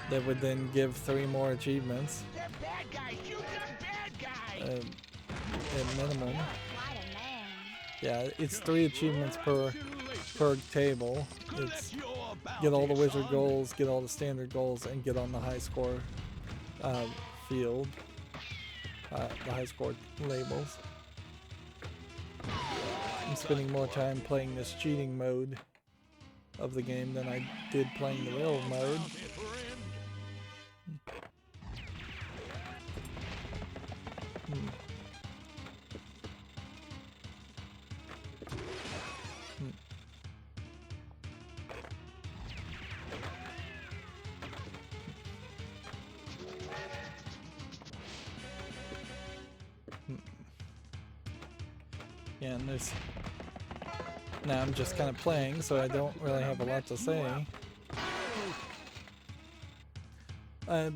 S1: that would then give 3 more achievements.
S5: They're bad guys. Shoot them bad guys.
S1: At minimum.
S2: Quite a man.
S1: Yeah, it's 3 achievements per table. It's get all the wizard goals, get all the standard goals, and get on the high score field. The high score labels. I'm spending more time playing this cheating mode of the game than I did playing the real mode. Again, there's... Now I'm just kind of playing, so I don't really have a lot to say. I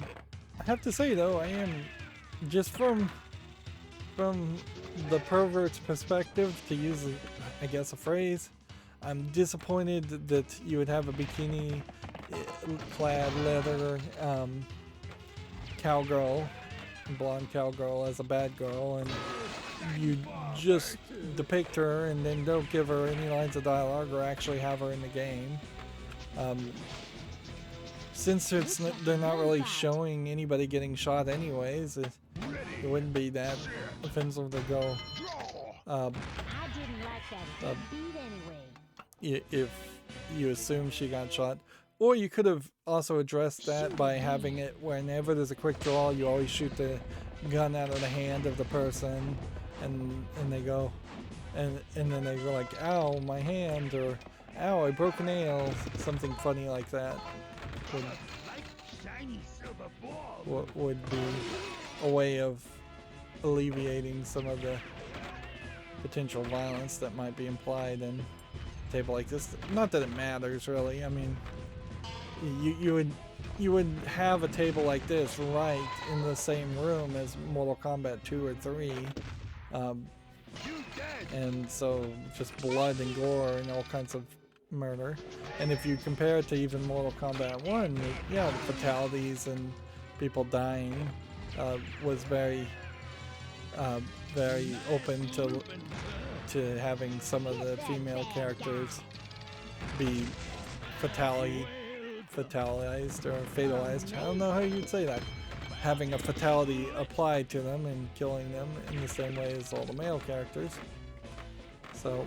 S1: have to say though, I am just from the pervert's perspective, to use, I guess, a phrase, I'm disappointed that you would have a bikini clad leather cowgirl, blonde cowgirl as a bad girl, and you just depict her and then don't give her any lines of dialogue or actually have her in the game. Since they're not really showing anybody getting shot anyways, it wouldn't be that offensive to go
S2: I didn't like that beat anyway.
S1: if you assume she got shot. Or you could have also addressed that by having it whenever there's a quick draw, you always shoot the gun out of the hand of the person, and they go, and then they go like, ow, my hand, or ow, I broke a nail, something funny like that would be a way of alleviating some of the potential violence that might be implied in a table like this. Not that it matters really. I mean, you would have a table like this right in the same room as Mortal Kombat 2 or 3, and so just blood and gore and all kinds of murder. And if you compare it to even Mortal Kombat 1, yeah, the fatalities and people dying was very open to having some of the female characters be fatalized or fatalized. I don't know how you'd say that. Having a fatality applied to them and killing them in the same way as all the male characters. So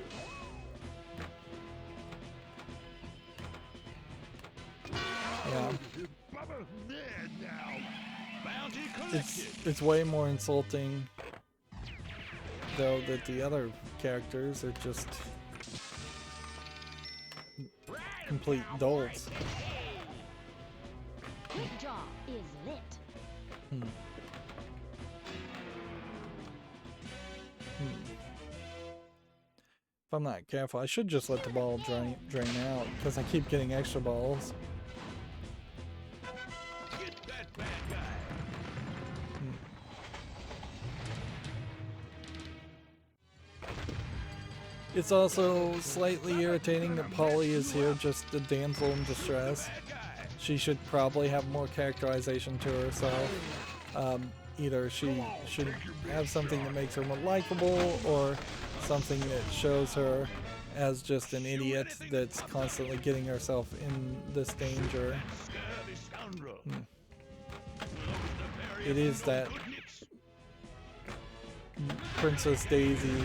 S1: yeah. It's way more insulting though that the other characters are just complete dolts.
S2: Big Jaw is lit.
S1: If I'm not careful, I should just let the ball drain out because I keep getting extra balls.
S4: Get that bad guy.
S1: It's also slightly irritating that Paulie is here, just a damsel in distress. She should probably have more characterization to herself. Either she should have something that makes her more likable, or something that shows her as just an idiot that's constantly getting herself in this danger. It is that Princess Daisy,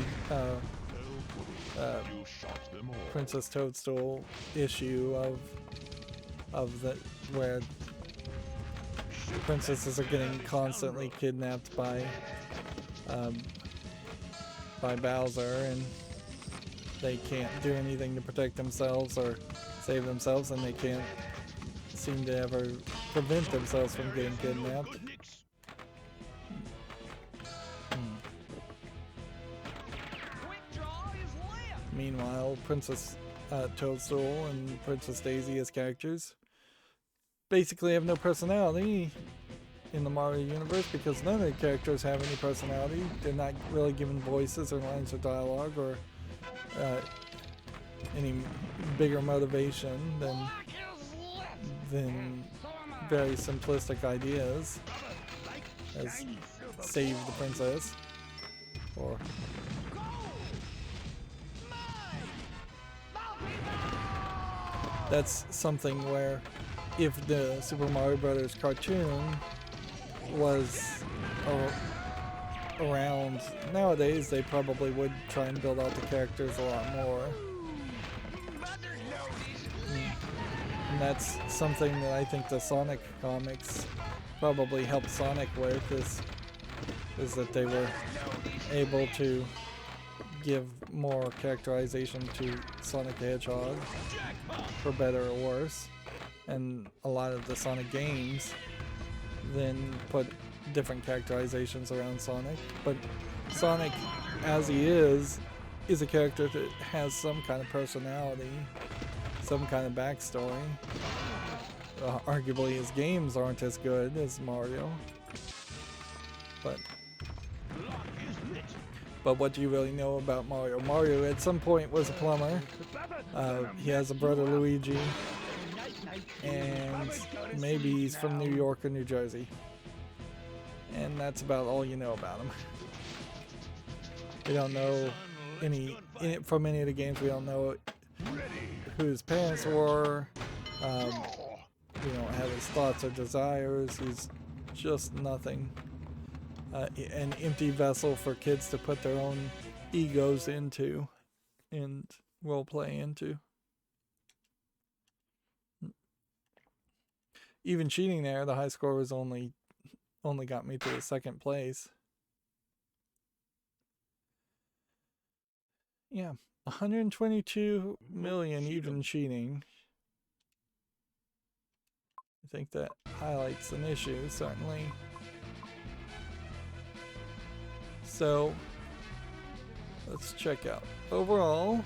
S1: Princess Toadstool issue of the where princesses are getting constantly kidnapped by Bowser, and they can't do anything to protect themselves or save themselves, and they can't seem to ever prevent themselves from getting kidnapped. Meanwhile, Princess Toadstool and Princess Daisy as characters basically have no personality in the Mario universe, because none of the characters have any personality. They're not really given voices or lines of dialogue or any bigger motivation than very simplistic ideas as save the princess or that's something where if the Super Mario Brothers cartoon was around nowadays, they probably would try and build out the characters a lot more. And that's something that I think the Sonic comics probably helped Sonic with, is that they were able to give more characterization to Sonic the Hedgehog, for better or worse. And a lot of the Sonic games then put different characterizations around Sonic. But Sonic, as he is is a character that has some kind of personality, some kind of backstory. Arguably his games aren't as good as Mario, but what do you really know about Mario? Mario at some point was a plumber. He has a brother Luigi, and maybe he's from New York or New Jersey. And that's about all you know about him. We don't know from any of the games. We don't know who his parents were. We don't have his thoughts or desires. He's just nothing. An empty vessel for kids to put their own egos into and role play into. Even cheating there, the high score was only got me to the second place. Yeah, 122 million even cheating. I think that highlights an issue, certainly. So, let's check out. Overall,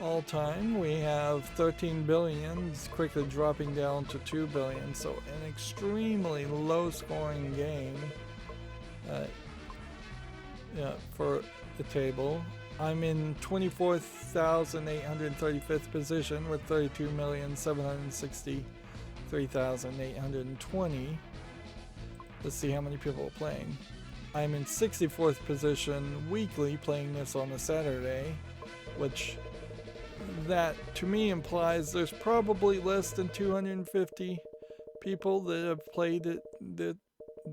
S1: all time, we have 13 billion, it's quickly dropping down to 2 billion, so an extremely low scoring game for the table. I'm in 24,835th position with 32,763,820. Let's see how many people are playing. I'm in 64th position weekly, playing this on a Saturday, which that to me implies there's probably less than 250 people that have played the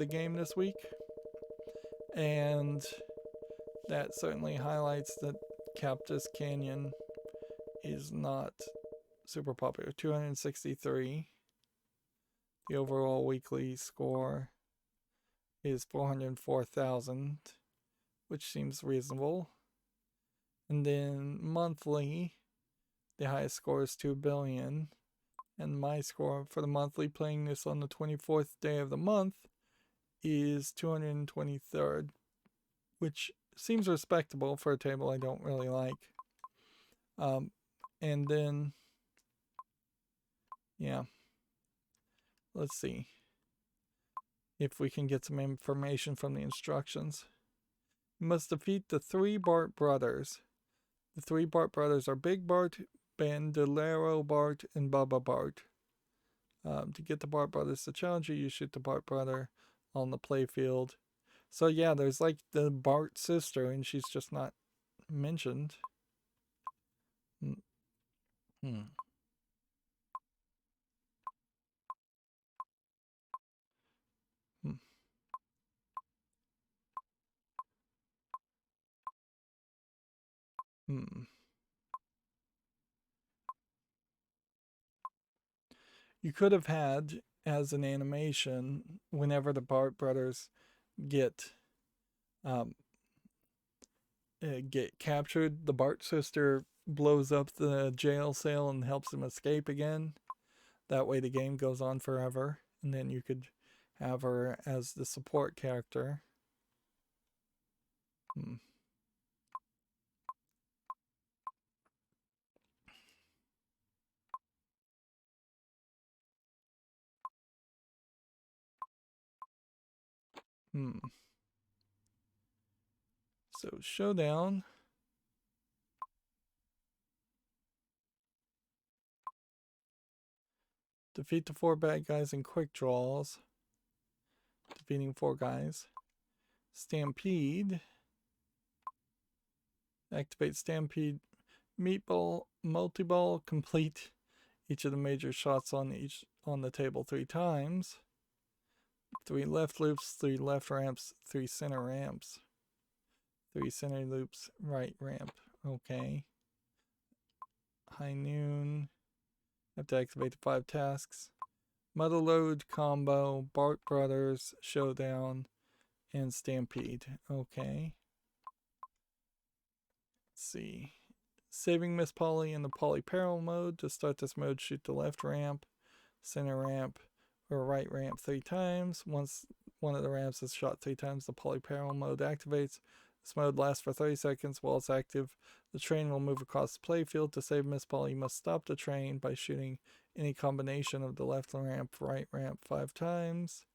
S1: game this week. And that certainly highlights that Cactus Canyon is not super popular. 263. The overall weekly score is 404,000, which seems reasonable. And then monthly, the highest score is 2 billion. And my score for the monthly, playing this on the 24th day of the month, is 223rd, which seems respectable for a table I don't really like. And then, yeah, let's see if we can get some information from the instructions. You must defeat the 3 Bart brothers. The 3 Bart brothers are Big Bart, Bandolero Bart, and Bubba Bart. To get the Bart brothers to challenge you, you shoot the Bart brother on the playfield. So yeah, there's like the Bart sister, and she's just not mentioned. You could have had as an animation whenever the Bart brothers get captured, the Bart sister blows up the jail cell and helps them escape again. That way the game goes on forever, and then you could have her as the support character. So Showdown. Defeat the 4 bad guys in quick draws. Defeating 4 guys. Stampede. Activate Stampede. Meatball, Multiball. Complete each of the major shots on the table 3 times. 3 left loops, 3 left ramps, 3 center ramps. 3 center loops, right ramp. Okay. High noon. Have to activate the 5 tasks. Muddle Load, Combo, Bart Brothers, Showdown, and Stampede. Okay. Let's see. Saving Miss Paulie in the Paulie Peril mode. To start this mode, shoot the left ramp, center ramp, or right ramp 3 times. Once one of the ramps is shot 3 times, the Paulie Peril mode activates. This mode lasts for 30 seconds. While it's active, the train will move across the playfield. To save Miss Paulie, you must stop the train by shooting any combination of the left ramp, right ramp 5 times.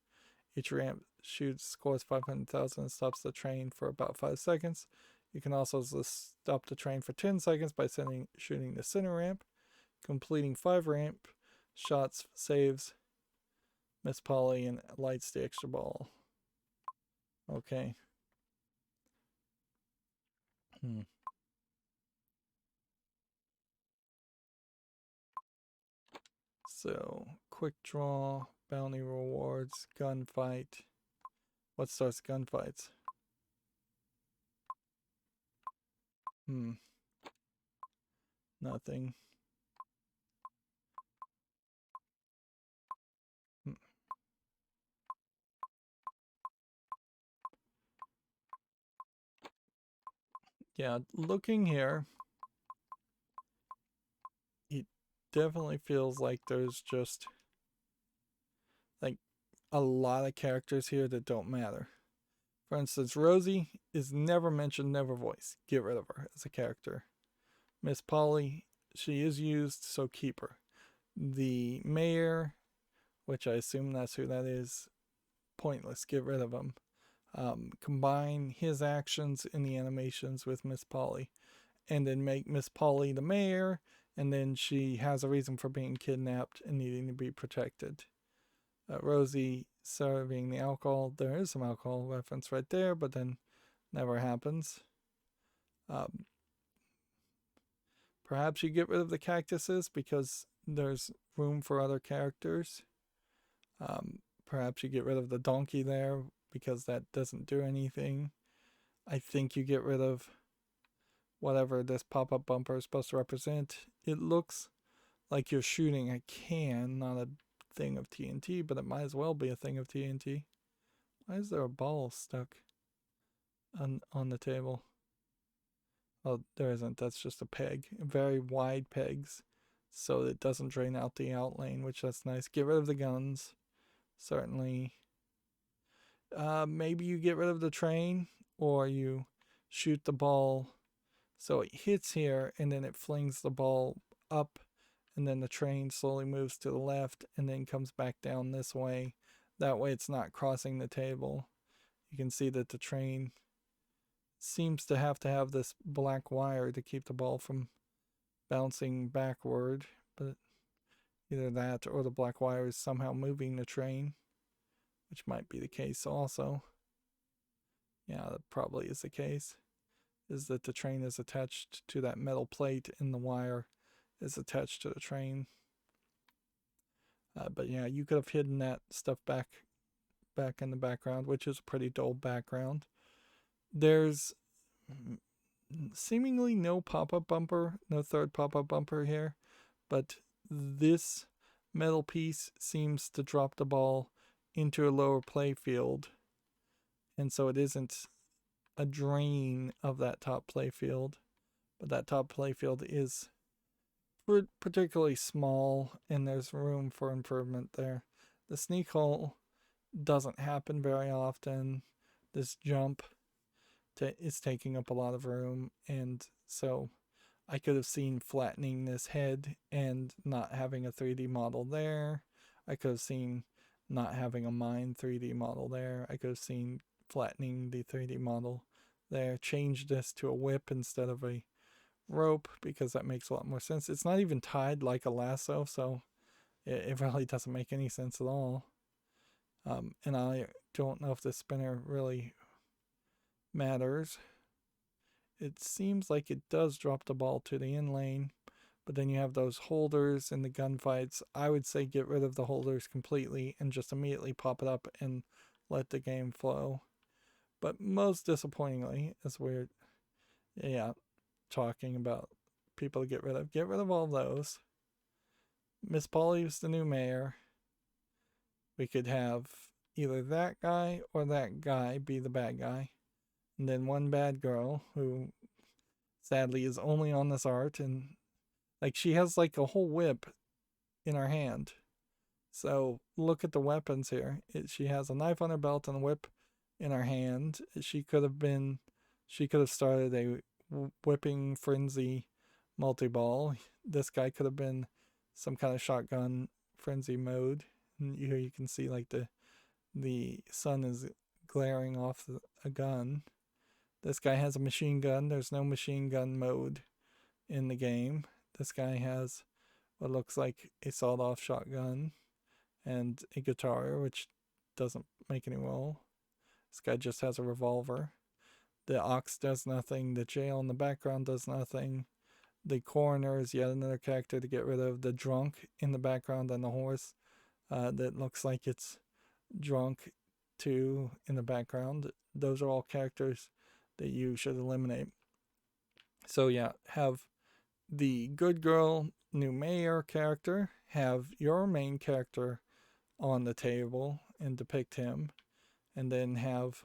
S1: Each ramp shoots, scores 500,000 and stops the train for about 5 seconds. You can also stop the train for 10 seconds by shooting the center ramp. Completing 5 ramp shots saves Miss Paulie and lights the extra ball. Okay. So, quick draw, bounty rewards, gunfight. What starts gunfights? Nothing. Yeah, looking here, it definitely feels like there's just like a lot of characters here that don't matter. For instance, Rosie is never mentioned, never voiced. Get rid of her as a character. Miss Paulie, she is used, so keep her. The mayor, which I assume that's who that is, pointless. Get rid of him. Combine his actions in the animations with Miss Paulie, and then make Miss Paulie the mayor, and then she has a reason for being kidnapped and needing to be protected. Rosie serving the alcohol. There is some alcohol reference right there, but then never happens. Perhaps you get rid of the cactuses because there's room for other characters. Perhaps you get rid of the donkey there because that doesn't do anything. I think you get rid of whatever this pop-up bumper is supposed to represent. It looks like you're shooting a can, not a thing of TNT, but it might as well be a thing of TNT. Why is there a ball stuck on the table? Oh, there isn't. That's just a peg. Very wide pegs, so it doesn't drain out the out lane, which that's nice. Get rid of the guns. Certainly. Maybe you get rid of the train, or you shoot the ball so it hits here, and then it flings the ball up, and then the train slowly moves to the left, and then comes back down this way. That way it's not crossing the table. You can see that the train seems to have this black wire to keep the ball from bouncing backward, but either that or the black wire is somehow moving the train, which might be the case also. Yeah, that probably is the case, is that the train is attached to that metal plate and the wire is attached to the train. But yeah, you could have hidden that stuff back in the background, which is a pretty dull background. There's seemingly no pop-up bumper, no third pop-up bumper here, but this metal piece seems to drop the ball into a lower play field, and so it isn't a drain of that top play field, but that top play field is particularly small, and there's room for improvement there. The sneak hole doesn't happen very often. This jump is taking up a lot of room, and so I could have seen flattening this head and not having a 3D model there. I could have seen not having a mine 3D model there. I could have seen flattening the 3D model there. Change this to a whip instead of a rope, because that makes a lot more sense. It's not even tied like a lasso, so it really doesn't make any sense at all. And I don't know if the spinner really matters. It seems like it does drop the ball to the in lane, but then you have those holders in the gunfights. I would say get rid of the holders completely and just immediately pop it up and let the game flow. But most disappointingly, as we're talking about people to get rid of all those. Miss Paulie's the new mayor. We could have either that guy or that guy be the bad guy, and then one bad girl who sadly is only on this art, and like she has like a whole whip in her hand. So look at the weapons here. She has a knife on her belt and a whip in her hand. She could have been She could have started a whipping frenzy multi-ball. This guy could have been some kind of shotgun frenzy mode. And here you can see like the sun is glaring off a gun. This guy has a machine gun. There's no machine gun mode in the game. This guy has what looks like a sawed-off shotgun and a guitar, which doesn't make any roll. This guy just has a revolver. The ox does nothing. The jail in the background does nothing. The coroner is yet another character to get rid of. The drunk in the background and the horse that looks like it's drunk too in the background. Those are all characters that you should eliminate. So yeah, have the good girl new mayor character, have your main character on the table and depict him, and then have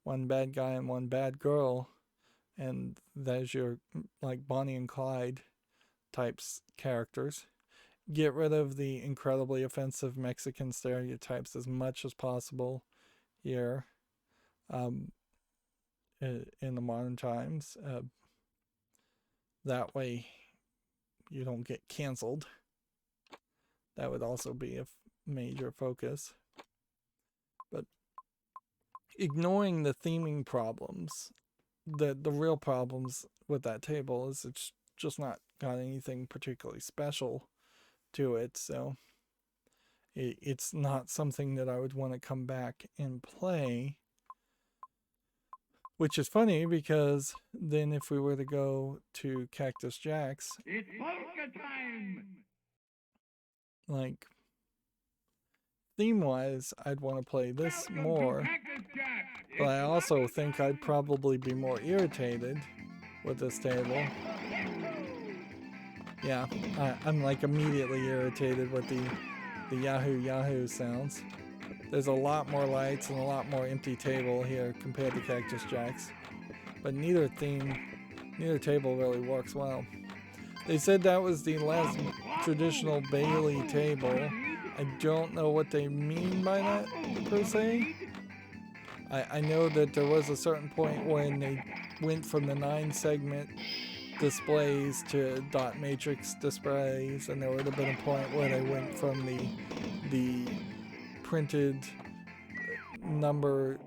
S1: one bad guy and one bad girl, and there's your like Bonnie and Clyde types characters. Get rid of the incredibly offensive Mexican stereotypes as much as possible here in the modern times. That way you don't get canceled. That would also be a major focus. But ignoring the theming problems, the real problems with that table is it's just not got anything particularly special to it, so it's not something that I would want to come back and play. Which is funny because then if we were to go to Cactus Jacks,
S5: It's polka time!
S1: like theme-wise, I'd want to play this more.
S5: Cactus Jacks!
S1: But I also think I'd probably be more irritated with this table. Yeah, I'm like immediately irritated with the Yahoo sounds. There's a lot more lights and a lot more empty table here compared to Cactus Jacks. But neither table really works well. They said that was the last traditional Bailey table. I don't know what they mean by that, per se. I know that there was a certain point when they went from the 9-segment displays to dot matrix displays, and there would have been a point where they went from the printed numbers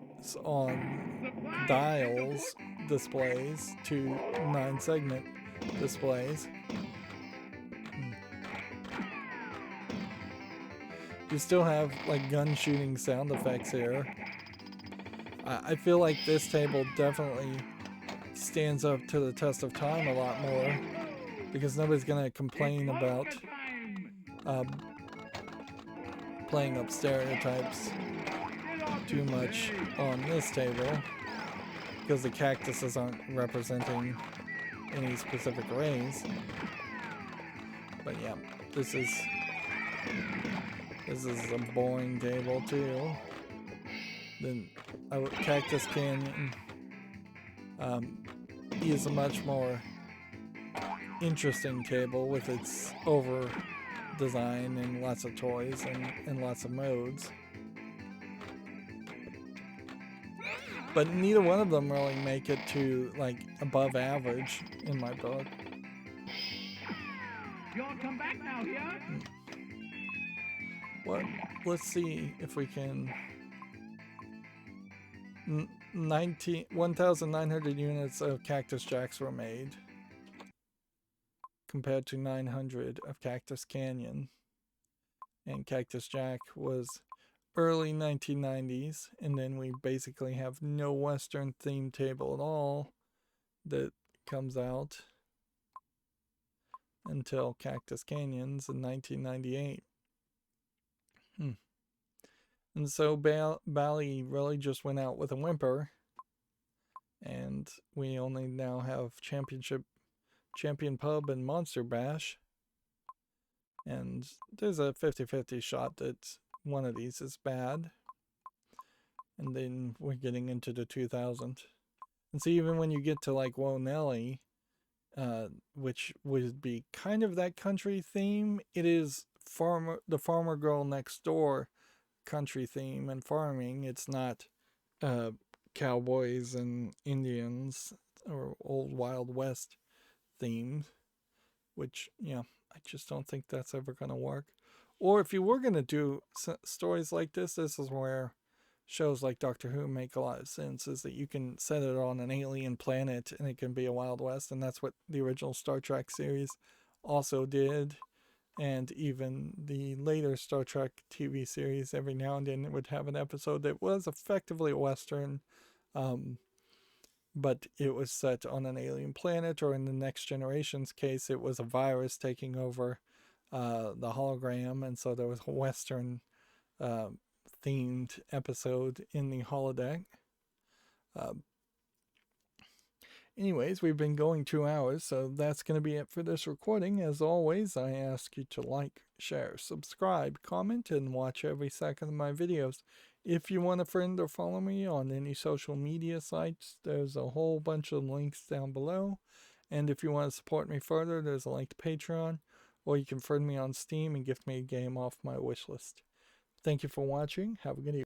S1: on dials displays to 9-segment displays. You still have like gun shooting sound effects here. I feel like this table definitely stands up to the test of time a lot more, because nobody's gonna complain about playing up stereotypes too much on this table, because the cactuses aren't representing any specific race. But yeah, this is a boring table too. Then Cactus Canyon is a much more interesting table with its over design and lots of toys and lots of modes. But neither one of them really make it to like above average in my book.
S5: You all come back now, yeah?
S1: What? Let's see if we can. 1,900 units of Cactus Jacks were made, compared to 900 of Cactus Canyon. And Cactus Jack was early 1990s, and then we basically have no Western themed table at all that comes out until Cactus Canyons in 1998. And so Bally really just went out with a whimper, and we only now have Champion Pub and Monster Bash, and there's a 50-50 shot that one of these is bad, and then we're getting into the 2000. And so even when you get to like Whoa Nelly, which would be kind of that country theme, it is the farmer girl next door country theme and farming. It's not cowboys and Indians or old Wild West themed, which, yeah, I just don't think that's ever going to work. Or if you were going to do stories like this is where shows like Doctor Who make a lot of sense, is that you can set it on an alien planet and it can be a Wild West, and that's what the original Star Trek series also did. And even the later Star Trek TV series, every now and then it would have an episode that was effectively a Western, but it was set on an alien planet, or in the Next Generation's case, it was a virus taking over the hologram, and so there was a Western themed episode in the holodeck. Anyways, we've been going 2 hours, so that's going to be it for this recording. As always, I ask you to like, share, subscribe, comment, and watch every second of my videos. If you want a friend or follow me on any social media sites, there's a whole bunch of links down below. And if you want to support me further, there's a link to Patreon, or you can friend me on Steam and gift me a game off my wish list. Thank you for watching. Have a good evening.